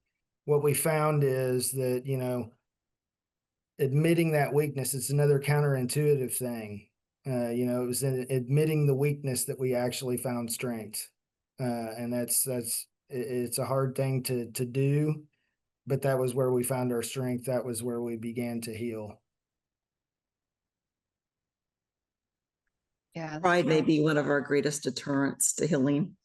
what we found is that, admitting that weakness, it's another counterintuitive thing. It was in admitting the weakness that we actually found strength. And it's a hard thing to do, but that was where we found our strength. That was where we began to heal. Yeah. Pride may be one of our greatest deterrents to healing.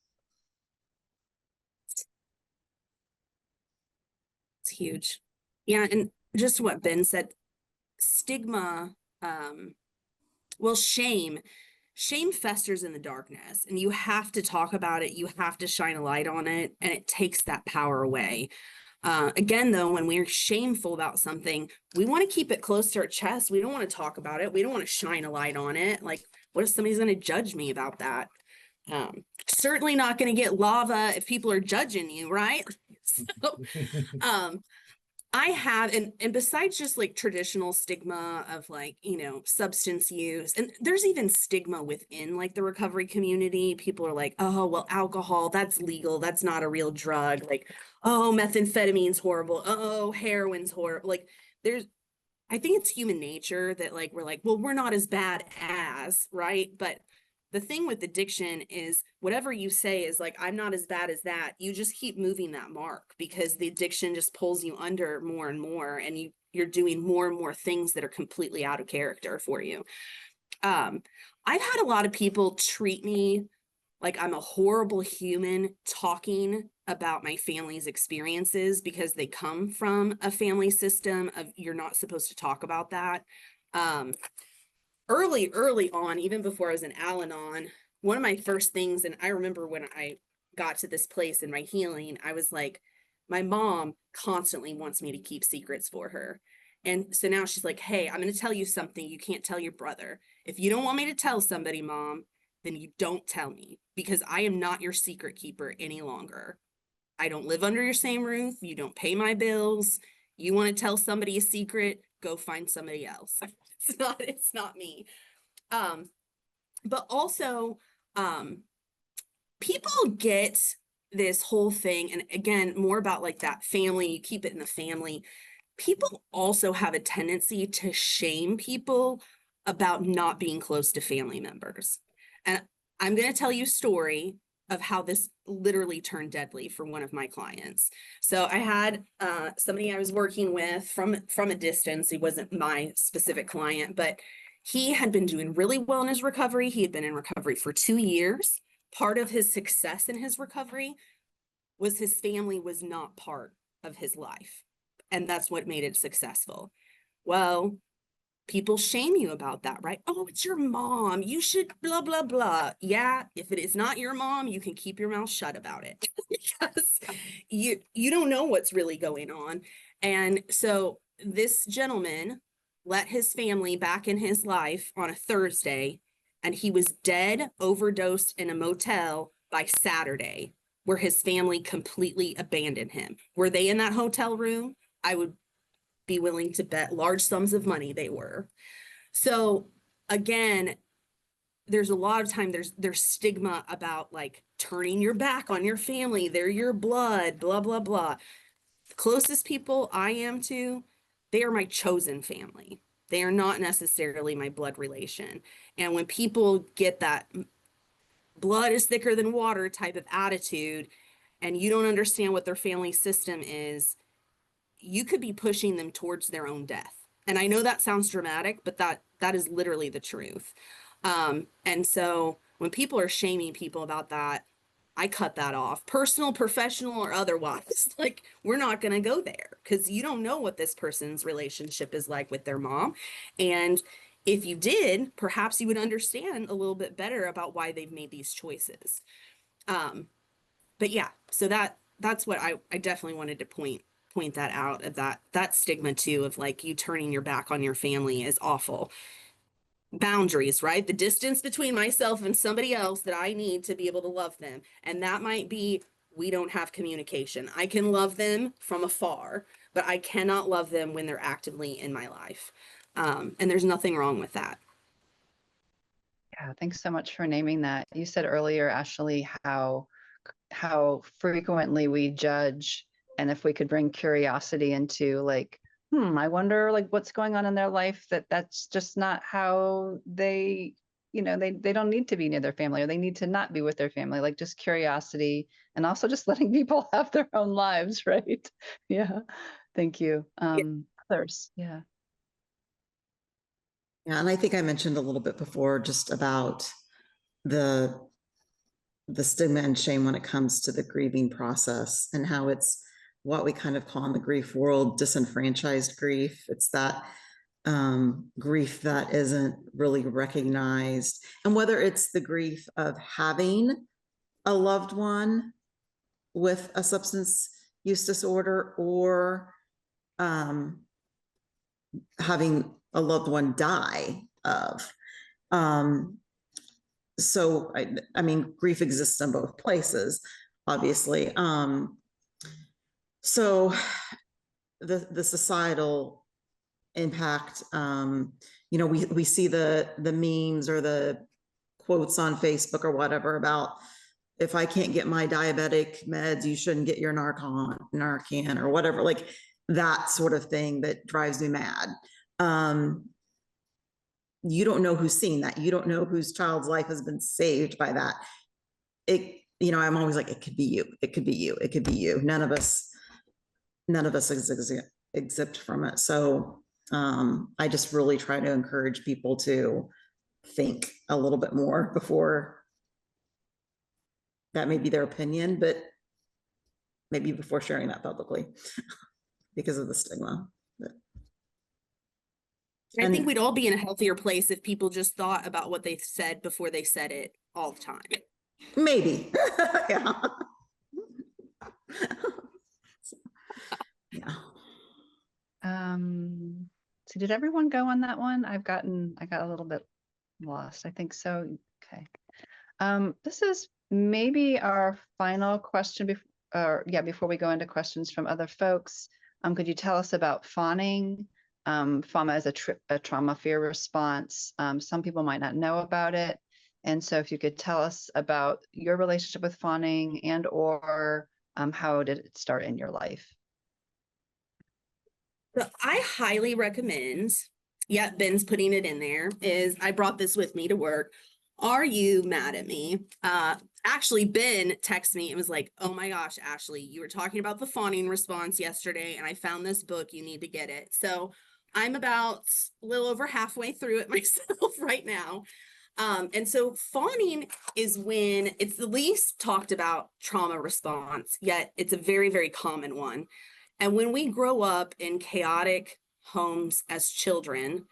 It's huge. Yeah, and just what Ben said, stigma, shame festers in the darkness, and you have to talk about it. You have to shine a light on it, and it takes that power away. Again, though, when we're shameful about something, we want to keep it close to our chest. We don't want to talk about it. We don't want to shine a light on it. Like, what if somebody's going to judge me about that? Certainly not going to get lava if people are judging you, right? So, I have, and besides just like traditional stigma of like, substance use, and there's even stigma within like the recovery community. People are like, oh, well, alcohol, that's legal. That's not a real drug. Like, oh, methamphetamine's horrible. Oh, heroin's horrible. Like I think it's human nature that like, we're like, well, we're not as bad as, right? But the thing with addiction is whatever you say is like, I'm not as bad as that. You just keep moving that mark because the addiction just pulls you under more and more, and you're doing more and more things that are completely out of character for you. I've had a lot of people treat me like I'm a horrible human talking about my family's experiences because they come from a family system of you're not supposed to talk about that. Early on, even before I was in Al-Anon, one of my first things, and I remember when I got to this place in my healing, I was like, my mom constantly wants me to keep secrets for her. And so now she's like, hey, I'm going to tell you something you can't tell your brother. If you don't want me to tell somebody, mom, then you don't tell me, because I am not your secret keeper any longer. I don't live under your same roof. You don't pay my bills. You want to tell somebody a secret, go find somebody else. It's not me. But also, people get this whole thing, and again, more about like that family, you keep it in the family. People also have a tendency to shame people about not being close to family members. And I'm going to tell you a story of how this literally turned deadly for one of my clients. So I had somebody I was working with from a distance. He wasn't my specific client, but he had been doing really well in his recovery. He had been in recovery for 2 years. Part of his success in his recovery was his family was not part of his life. And that's what made it successful. Well, people shame you about that, right? Oh, it's your mom. You should blah, blah, blah. Yeah, if it is not your mom, you can keep your mouth shut about it because you don't know what's really going on. And so this gentleman let his family back in his life on a Thursday, and he was dead, overdosed in a motel by Saturday, where his family completely abandoned him. Were they in that hotel room? I would be willing to bet large sums of money they were. So again, there's a lot of time there's stigma about like turning your back on your family. They're your blood, blah, blah, blah. The closest people I am to, they are my chosen family. They are not necessarily my blood relation. And when people get that blood is thicker than water type of attitude, and you don't understand what their family system is, you could be pushing them towards their own death. And I know that sounds dramatic, but that is literally the truth. And so when people are shaming people about that, I cut that off, personal, professional, or otherwise. Like, we're not going to go there because you don't know what this person's relationship is like with their mom. And if you did, perhaps you would understand a little bit better about why they've made these choices. But yeah, so that's what I definitely wanted to point that out, of that stigma too, of like you turning your back on your family is awful. Boundaries, right? The distance between myself and somebody else that I need to be able to love them. And that might be, we don't have communication. I can love them from afar, but I cannot love them when they're actively in my life. And there's nothing wrong with that. Yeah, thanks so much for naming that. You said earlier, Ashley, how frequently we judge, and if we could bring curiosity into like, I wonder like what's going on in their life, that's just not how they, they don't need to be near their family, or they need to not be with their family, like just curiosity, and also just letting people have their own lives, right? Yeah. Thank you. Others. Yeah. Yeah, and I think I mentioned a little bit before just about the stigma and shame when it comes to the grieving process, and how it's what we kind of call in the grief world disenfranchised grief. It's that grief that isn't really recognized. And whether it's the grief of having a loved one with a substance use disorder, or having a loved one die of. So, I mean, grief exists in both places, obviously. So the societal impact, we see the memes or the quotes on Facebook or whatever about, if I can't get my diabetic meds, you shouldn't get your Narcan or whatever, like that sort of thing that drives me mad. You don't know who's seen that. You don't know whose child's life has been saved by that. I'm always like, it could be you. It could be you. It could be you. None of us exempt from it. So I just really try to encourage people to think a little bit more before that may be their opinion, but maybe before sharing that publicly because of the stigma. But, I think and- we'd all be in a healthier place if people just thought about what they said before they said it all the time. Maybe. Yeah. Yeah. So did everyone go on that one? I got a little bit lost. I think so. Okay. This is maybe our final question before we go into questions from other folks. Could you tell us about fawning? FAMA is a trauma fear response. Some people might not know about it. And so if you could tell us about your relationship with fawning and or how did it start in your life? So I highly recommend, yeah, Ben's putting it in there, is I brought this with me to work. Are you mad at me? Actually, Ben texted me and was like, oh my gosh, Ashley, you were talking about the fawning response yesterday, and I found this book. You need to get it. So I'm about a little over halfway through it myself right now. And so fawning is when it's the least talked about trauma response, yet it's a very, very common one. And when we grow up in chaotic homes as children,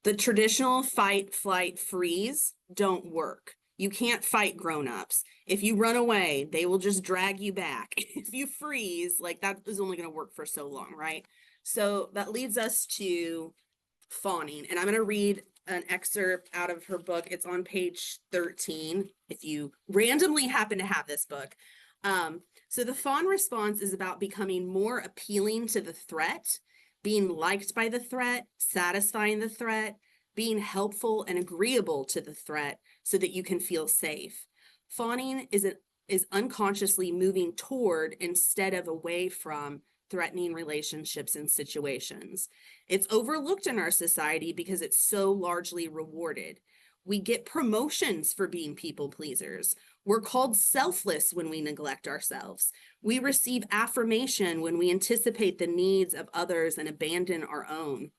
the traditional fight, flight, freeze don't work. You can't fight grown-ups. If you run away, they will just drag you back. If you freeze, like that is only going to work for so long, right? So that leads us to fawning. And I'm going to read an excerpt out of her book. It's on page 13, if you randomly happen to have this book. So the fawn response is about becoming more appealing to the threat, being liked by the threat, satisfying the threat, being helpful and agreeable to the threat so that you can feel safe. Fawning is unconsciously moving toward instead of away from threatening relationships and situations. It's overlooked in our society because it's so largely rewarded. We get promotions for being people pleasers. We're called selfless when we neglect ourselves. We receive affirmation when we anticipate the needs of others and abandon our own.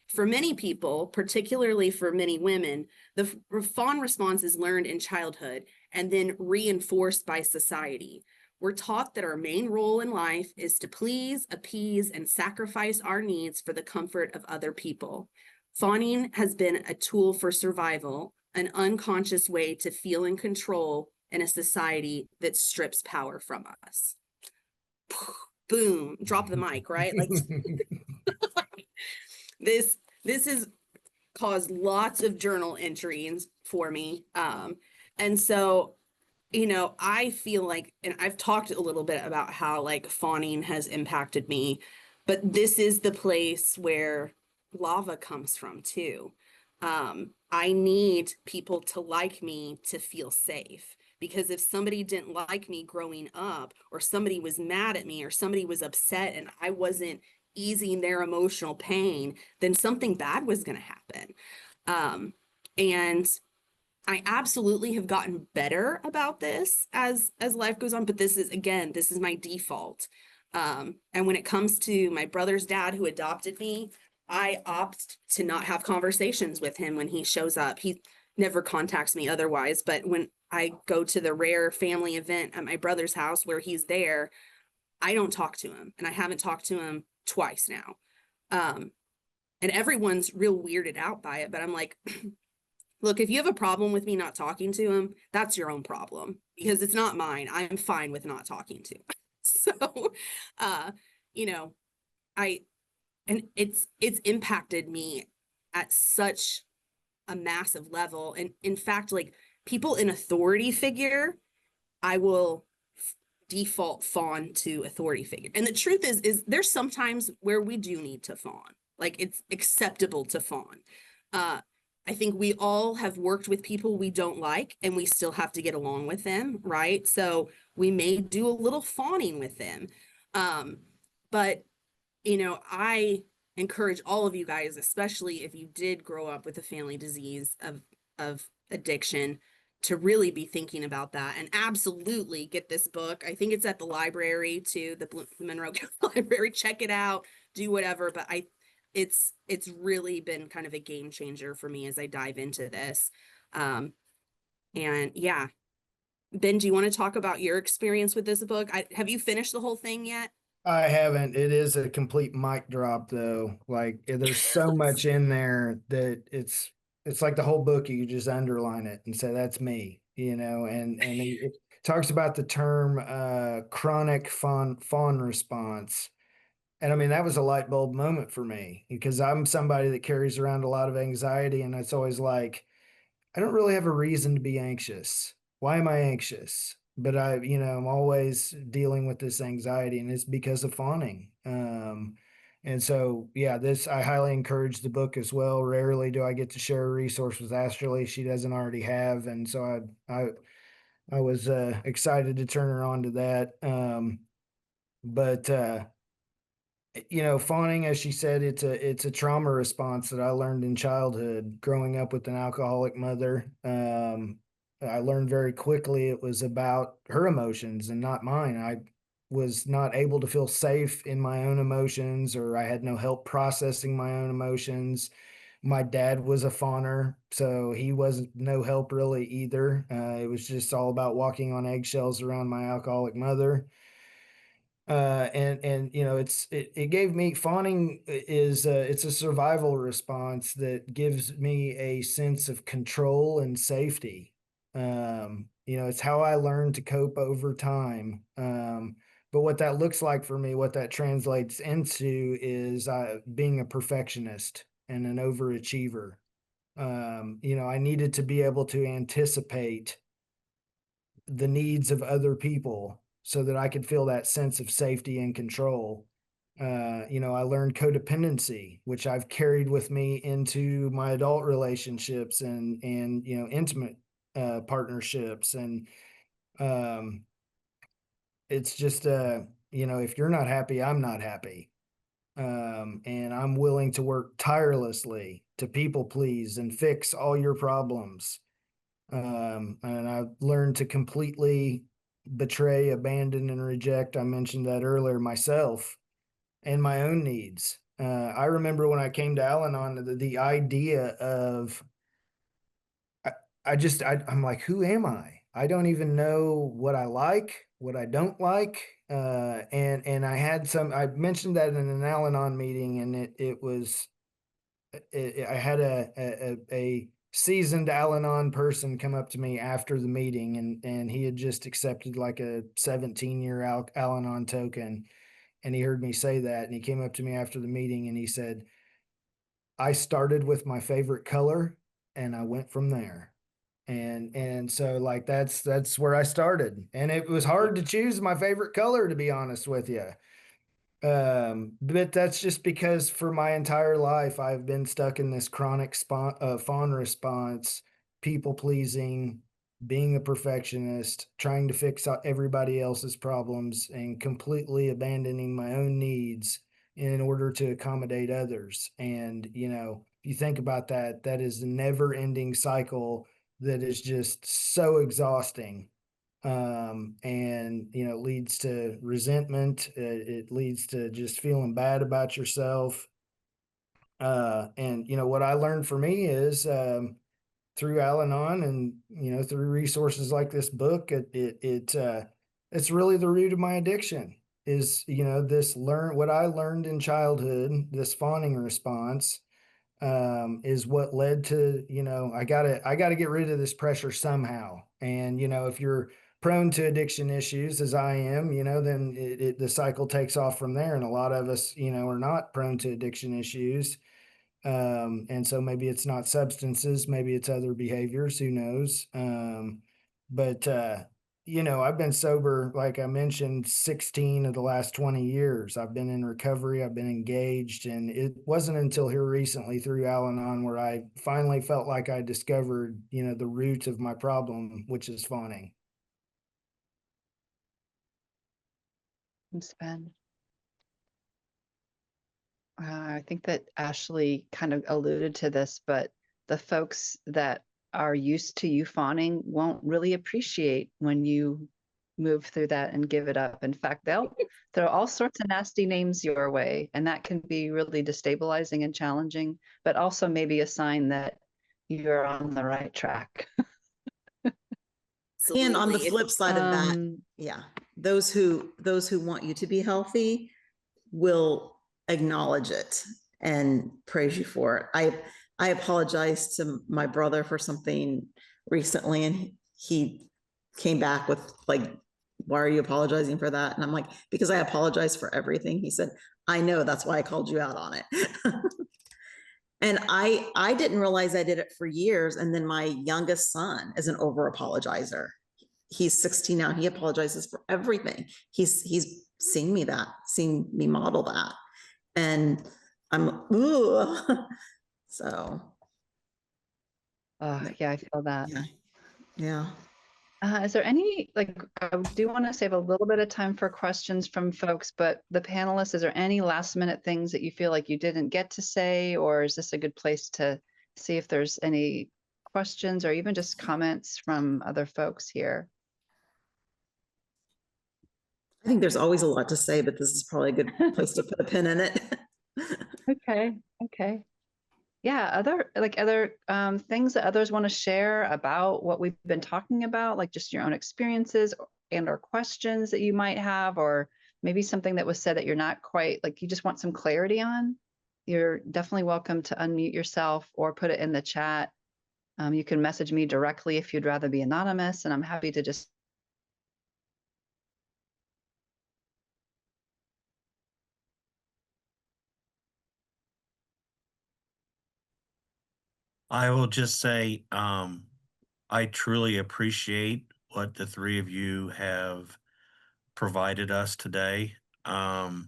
For many people, particularly for many women, the fawn response is learned in childhood and then reinforced by society. We're taught that our main role in life is to please, appease, and sacrifice our needs for the comfort of other people. Fawning has been a tool for survival, an unconscious way to feel in control in a society that strips power from us. Boom, drop the mic, right? Like this has caused lots of journal entries for me. And so, you know, I feel like, and I've talked a little bit about how like fawning has impacted me, but this is the place where lava comes from too. I need people to like me to feel safe, because if somebody didn't like me growing up, or somebody was mad at me, or somebody was upset and I wasn't easing their emotional pain, then something bad was going to happen. And I absolutely have gotten better about this as life goes on, but this is my default. And when it comes to my brother's dad who adopted me, I opt to not have conversations with him when he shows up. He never contacts me otherwise, but when I go to the rare family event at my brother's house where he's there, I don't talk to him, and I haven't talked to him twice now. And everyone's real weirded out by it, but I'm like, look, if you have a problem with me not talking to him, that's your own problem, because it's not mine. I'm fine with not talking to him. So, you know, and it's impacted me at such a massive level. And in fact, like people in authority figure, I will default fawn to authority figure. And the truth is there's sometimes where we do need to fawn. Like it's acceptable to fawn. I think we all have worked with people we don't like, and we still have to get along with them, right? So we may do a little fawning with them. But, you know, I encourage all of you guys, especially if you did grow up with a family disease of addiction, to really be thinking about that, and absolutely get this book. I think it's at the library too, the Monroe Library. Check it out, do whatever. But it's really been kind of a game changer for me as I dive into this. And yeah, Ben, do you want to talk about your experience with this book? Have you finished the whole thing yet? I haven't. It is a complete mic drop though. Like there's so much in there that it's like the whole book, you just underline it and say that's me, and it talks about the term chronic fawn response. And I mean, that was a light bulb moment for me because I'm somebody that carries around a lot of anxiety, and it's always like, I don't really have a reason to be anxious. Why am I anxious? But I'm always dealing with this anxiety, and it's because of fawning. And so, yeah, I highly encourage the book as well. Rarely do I get to share a resource with Ashley she doesn't already have, and so I was excited to turn her on to that. But fawning, as she said, it's a trauma response that I learned in childhood, growing up with an alcoholic mother. I learned very quickly it was about her emotions and not mine. I was not able to feel safe in my own emotions, or I had no help processing my own emotions. My dad was a fawner, so he wasn't no help really either. It was just all about walking on eggshells around my alcoholic mother. And it gave me, fawning is it's a survival response that gives me a sense of control and safety. It's how I learned to cope over time. But what that looks like for me, what that translates into is being a perfectionist and an overachiever. I needed to be able to anticipate the needs of other people so that I could feel that sense of safety and control. I learned codependency, which I've carried with me into my adult relationships and intimate partnerships. And it's just if you're not happy, I'm not happy. And I'm willing to work tirelessly to people please and fix all your problems. And I've learned to completely betray, abandon, and reject. I mentioned that earlier, myself and my own needs. I remember when I came to Al-Anon, the idea of, I'm like, who am I? I don't even know what I like, what I don't like. And I mentioned that in an Al-Anon meeting, and it was, I had a seasoned Al-Anon person come up to me after the meeting, and he had just accepted like a 17-year Al-Anon token, and he heard me say that, and he came up to me after the meeting and he said, I started with my favorite color and I went from there. And so like that's where I started, and it was hard to choose my favorite color, to be honest with you. But that's just because for my entire life, I've been stuck in this chronic fawn response, people pleasing, being a perfectionist, trying to fix everybody else's problems, and completely abandoning my own needs in order to accommodate others. And, if you think about that, that is a never ending cycle that is just so exhausting. And it leads to resentment. It leads to just feeling bad about yourself. And what I learned for me is through Al-Anon and through resources like this book, it's really the root of my addiction. Is what I learned in childhood, this fawning response, is what led to, I gotta get rid of this pressure somehow. And if you're prone to addiction issues as I am, then the cycle takes off from there. And a lot of us, are not prone to addiction issues. And so maybe it's not substances, maybe it's other behaviors, who knows? But I've been sober, like I mentioned, 16 of the last 20 years. I've been in recovery, I've been engaged, and it wasn't until here recently through Al-Anon where I finally felt like I discovered, the root of my problem, which is fawning. Thanks, Ben. I think that Ashley kind of alluded to this, but the folks that are used to you fawning won't really appreciate when you move through that and give it up. In fact, they'll throw all sorts of nasty names your way, and that can be really destabilizing and challenging, but also maybe a sign that you're on the right track. And on the Absolutely. flip side of that, Um, yeah, those who want you to be healthy will acknowledge it and praise you for it. I apologized to my brother for something recently, and he came back with like, why are you apologizing for that? And I'm like, because I apologize for everything. He said, I know, that's why I called you out on it. And I didn't realize I did it for years. And then my youngest son is an over apologizer. He's 16 now. He apologizes for everything. He's seen me model that. And I'm, ooh. So, yeah, I feel that. yeah, yeah. Is there any, like, I do want to save a little bit of time for questions from folks, but the panelists, is there any last minute things that you feel like you didn't get to say, or is this a good place to see if there's any questions or even just comments from other folks here? I think there's always a lot to say, but this is probably a good place to put a pin in it. Okay, okay. Yeah, other things that others want to share about what we've been talking about, like just your own experiences and or questions that you might have, or maybe something that was said that you're not quite, like you just want some clarity on. You're definitely welcome to unmute yourself or put it in the chat. You can message me directly if you'd rather be anonymous, and I'm happy to just. I will just say, I truly appreciate what the three of you have provided us today. I've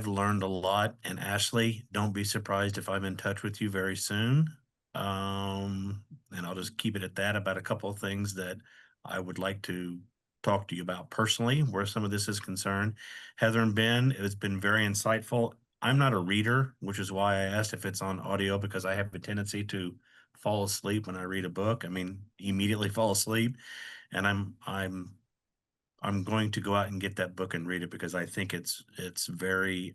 learned a lot, and Ashley, don't be surprised if I'm in touch with you very soon. And I'll just keep it at that about a couple of things that I would like to talk to you about personally, where some of this is concerned. Heather and Ben, it has been very insightful. I'm not a reader, which is why I asked if it's on audio, because I have a tendency to fall asleep when I read a book. I mean, immediately fall asleep. And I'm going to go out and get that book and read it, because I think it's very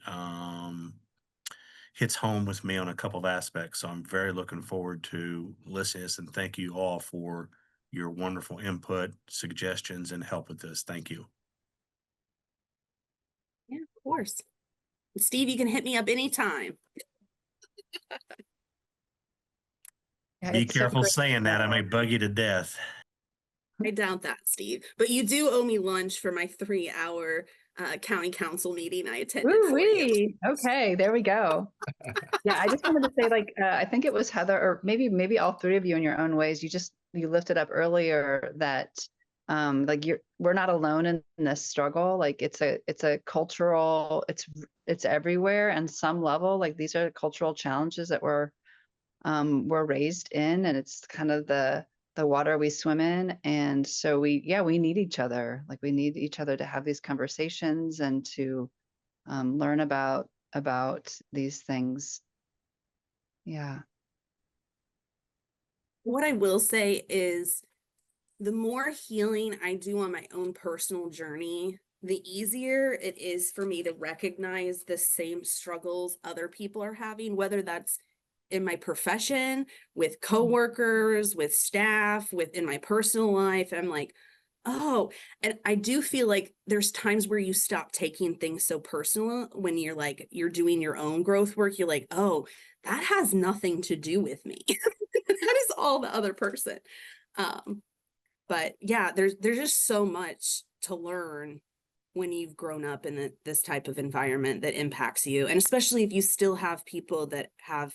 hits home with me on a couple of aspects. So I'm very looking forward to listening to this, and thank you all for your wonderful input, suggestions, and help with this. Thank you. Yeah, of course. Steve, you can hit me up anytime. Yeah, Be it's so careful great. saying that. I may bug you to death. I doubt that, Steve. But you do owe me lunch for my 3-hour county council meeting I attended for you. Woo-wee. Okay, there we go. Yeah, I just wanted to say, like, I think it was Heather, or maybe all three of you in your own ways. You lifted up earlier that, like, we're not alone in this struggle. Like, it's a cultural, it's everywhere, and some level. Like, these are cultural challenges that we're raised in, and it's kind of the water we swim in. And so we need each other. Like, we need each other to have these conversations and to learn about these things. Yeah. What I will say is, the more healing I do on my own personal journey, the easier it is for me to recognize the same struggles other people are having, whether that's in my profession, with coworkers, with staff, within my personal life. And I'm like, oh, and I do feel like there's times where you stop taking things so personal when you're doing your own growth work. You're like, oh, that has nothing to do with me. That is all the other person. But yeah, there's just so much to learn when you've grown up in this type of environment that impacts you. And especially if you still have people that have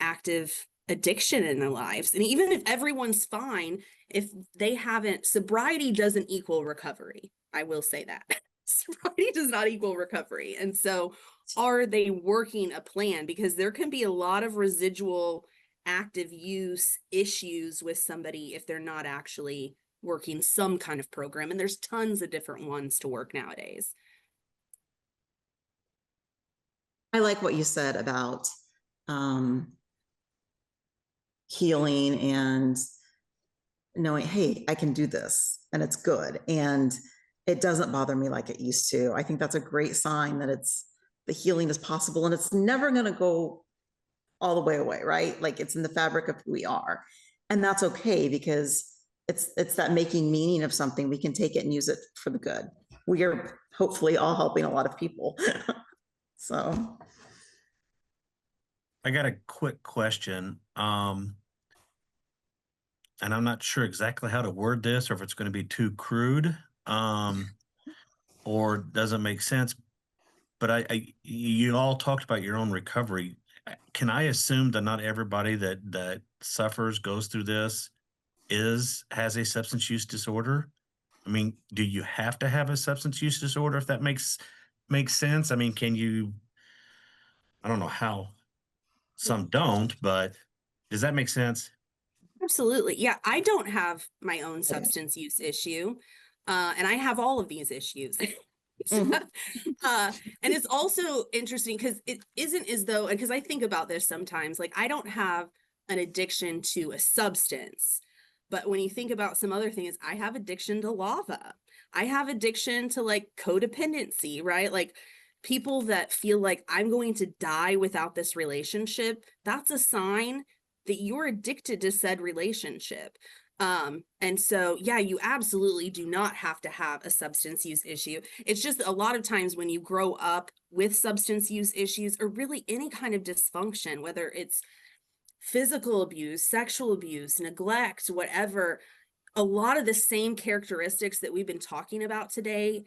active addiction in their lives. And even if everyone's fine, if they haven't, sobriety doesn't equal recovery. I will say that. Sobriety does not equal recovery. And so are they working a plan? Because there can be a lot of residual active use issues with somebody if they're not actually working some kind of program. And there's tons of different ones to work nowadays. I like what you said about healing and knowing, hey, I can do this and it's good. And it doesn't bother me like it used to. I think that's a great sign that the healing is possible, and it's never going to go all the way away, right? Like, it's in the fabric of who we are. And that's okay, because it's that making meaning of something. We can take it and use it for the good. We are hopefully all helping a lot of people. So. I got a quick question. And I'm not sure exactly how to word this, or if it's going to be too crude, or doesn't make sense. But you all talked about your own recovery. Can I assume that not everybody that suffers, goes through this, has a substance use disorder? I mean, do you have to have a substance use disorder if that makes sense? I mean, can you? I don't know how some don't, but does that make sense? Absolutely. Yeah, I don't have my own substance use issue, and I have all of these issues. Mhm. And it's also interesting because it isn't as though, and because I think about this sometimes, like I don't have an addiction to a substance, but when you think about some other things, I have addiction to lava. I have addiction to like codependency, right? Like people that feel like I'm going to die without this relationship, that's a sign that you're addicted to said relationship. And so, yeah, you absolutely do not have to have a substance use issue. It's just a lot of times when you grow up with substance use issues or really any kind of dysfunction, whether it's physical abuse, sexual abuse, neglect, whatever, a lot of the same characteristics that we've been talking about today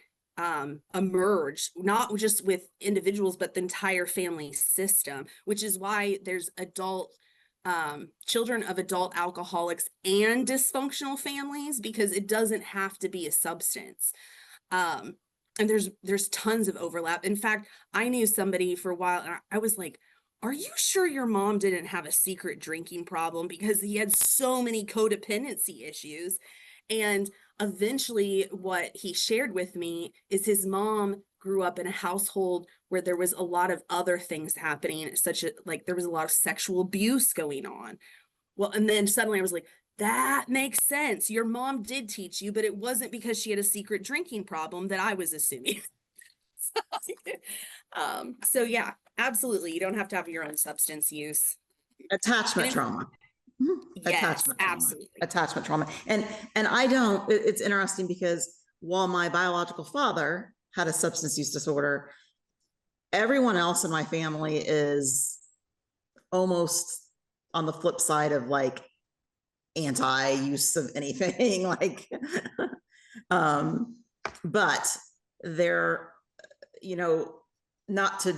emerge, not just with individuals, but the entire family system, which is why there's children of adult alcoholics and dysfunctional families, because it doesn't have to be a substance. And there's tons of overlap. In fact, I knew somebody for a while and I was like, are you sure your mom didn't have a secret drinking problem? Because he had so many codependency issues. And eventually what he shared with me is his mom grew up in a household where there was a lot of other things happening, such as like there was a lot of sexual abuse going on. Well, and then suddenly I was like, that makes sense. Your mom did teach you, but it wasn't because she had a secret drinking problem that I was assuming. So yeah, absolutely. You don't have to have your own substance use. Attachment And trauma. Mhm. yes, absolutely. Attachment trauma. And I don't, it's interesting because while my biological father had a substance use disorder, everyone else in my family is almost on the flip side of like anti-use of anything. Like but they're, you know, not to,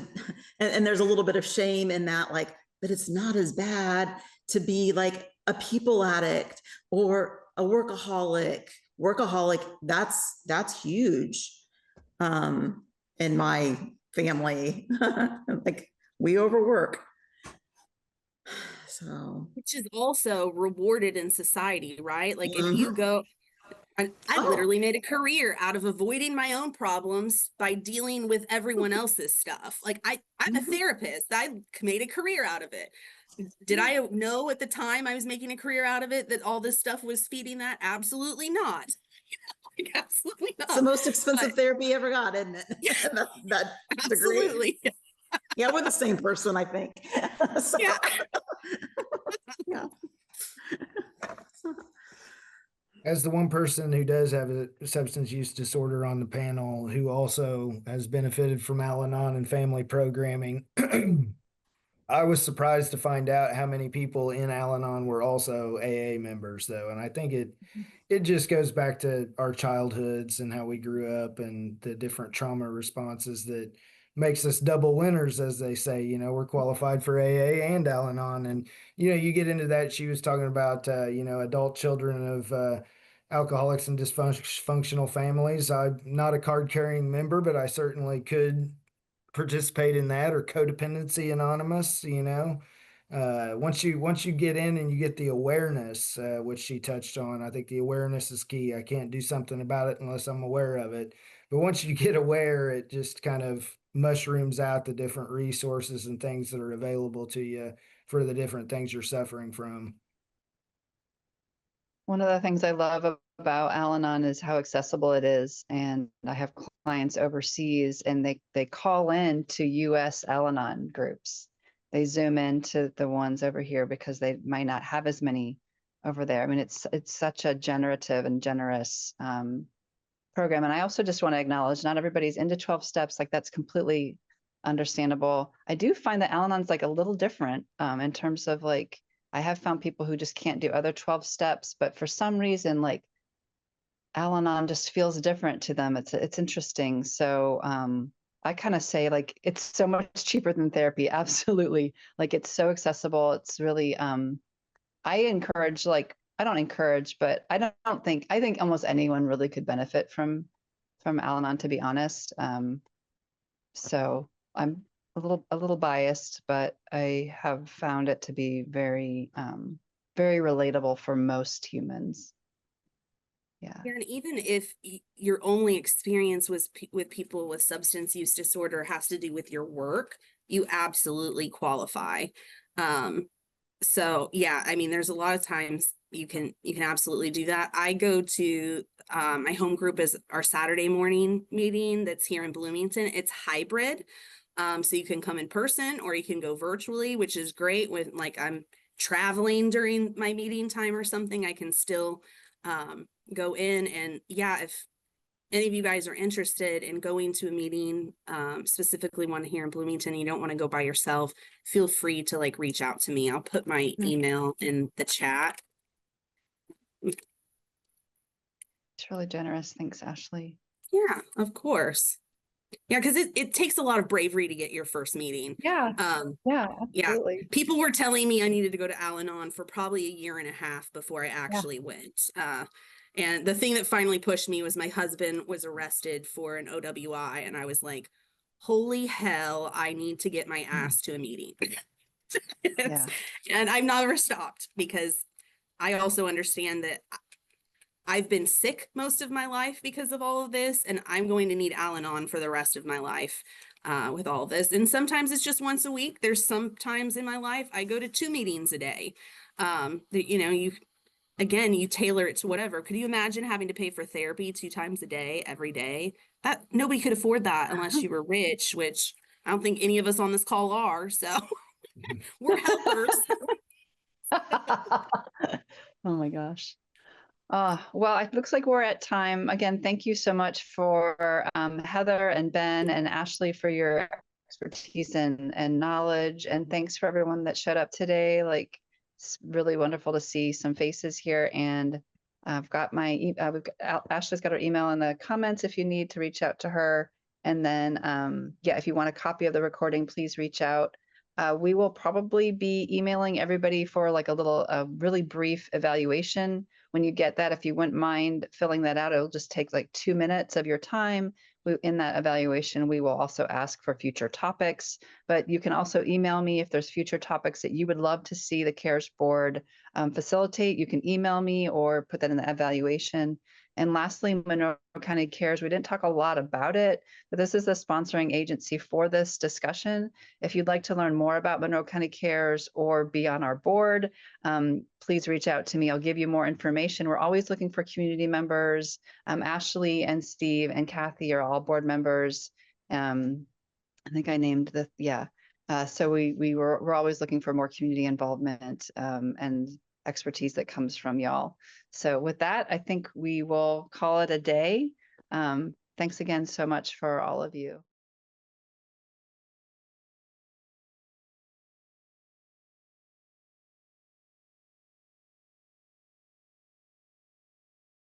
and there's a little bit of shame in that, like, but it's not as bad to be like a people addict or a workaholic. That's huge in my family. Like we overwork. So, Which is also rewarded in society, right? Like if you Mhm. go, I Oh. literally made a career out of avoiding my own problems by dealing with everyone else's stuff. Like I'm a Mhm. therapist. I made a career out of it. Did I know at the time I was making a career out of it that all this stuff was feeding that? Absolutely not. Like, absolutely It's the not. most expensive But therapy ever got, isn't it? yeah, that degree. absolutely. Yeah, we're the same person, I think. So, Yeah. yeah. As the one person who does have a substance use disorder on the panel, who also has benefited from Al-Anon and family programming, I was surprised to find out how many people in Al-Anon were also AA members, though. And I think it just goes back to our childhoods and how we grew up and the different trauma responses that makes us double winners, as they say. You know, we're qualified for AA and Al-Anon. And, you know, you get into that. She was talking about, you know, adult children of alcoholics and dysfunctional families. I'm not a card carrying member, but I certainly could participate in that, or codependency anonymous. You know, once you get in and you get the awareness, which she touched on, I think the awareness is key. I can't do something about it unless I'm aware of it, but once you get aware, it just kind of mushrooms out the different resources and things that are available to you for the different things you're suffering from. One of the things I love about Al-Anon is how accessible it is. And I have clients overseas and they call in to US Al-Anon groups. They zoom into the ones over here because they might not have as many over there. I mean, it's such a generative and generous program. And I also just want to acknowledge not everybody's into 12 steps. Like that's completely understandable. I do find that Al-Anon's like a little different in terms of like, I have found people who just can't do other 12 steps, but for some reason, like Al-Anon just feels different to them. It's interesting. So I kind of say like, it's so much cheaper than therapy. Absolutely. Like it's so accessible. It's really, I encourage, like, I don't encourage, but I think almost anyone really could benefit from Al-Anon, to be honest. So I'm a little biased, but I have found it to be very, very relatable for most humans. Yeah. Yeah, and even if your only experience was with people with substance use disorder has to do with your work, you absolutely qualify. So yeah, I mean, there's a lot of times you can absolutely do that. I go to my home group is our Saturday morning meeting that's here in Bloomington. It's hybrid. So you can come in person or you can go virtually, which is great when like I'm traveling during my meeting time or something, I can still go in. And yeah, if any of you guys are interested in going to a meeting, specifically one here in Bloomington, and you don't want to go by yourself, feel free to like reach out to me. I'll put my email in the chat. It's really generous. Thanks, Ashley. Yeah, of course. Yeah, because it takes a lot of bravery to get your first meeting. Yeah. Yeah, Yeah, absolutely. people were telling me I needed to go to Al-Anon for probably a year and a half before I actually went. And the thing that finally pushed me was my husband was arrested for an OWI, and I was like, holy hell, I need to get my ass to a meeting. Yeah. And I've never stopped because I also understand that I've been sick most of my life because of all of this, and I'm going to need Al-Anon for the rest of my life with all of this. And sometimes it's just once a week. There's some times in my life I go to 2 meetings a day. You know, you tailor it to whatever. Could you imagine having to pay for therapy 2 times a day, every day? That nobody could afford that unless you were rich, which I don't think any of us on this call are. So we're helpers. Oh my gosh. Well, it looks like we're at time. Again, thank you so much for Heather and Ben and Ashley for your expertise and knowledge. And thanks for everyone that showed up today. Like, it's really wonderful to see some faces here. And I've got Ashley's got her email in the comments if you need to reach out to her. And then, yeah, if you want a copy of the recording, please reach out. We will probably be emailing everybody for like a really brief evaluation. When you get that, if you wouldn't mind filling that out, it'll just take like 2 minutes of your time. In that evaluation, we will also ask for future topics, but you can also email me if there's future topics that you would love to see the CARES board facilitate. You can email me or put that in the evaluation. And lastly, Monroe County Cares, we didn't talk a lot about it, but this is the sponsoring agency for this discussion. If you'd like to learn more about Monroe County Cares or be on our board, please reach out to me. I'll give you more information. We're always looking for community members. Ashley and Steve and Kathy are all board members. I think I named so we're always looking for more community involvement and expertise that comes from y'all. So with that, I think we will call it a day. Thanks again so much for all of you.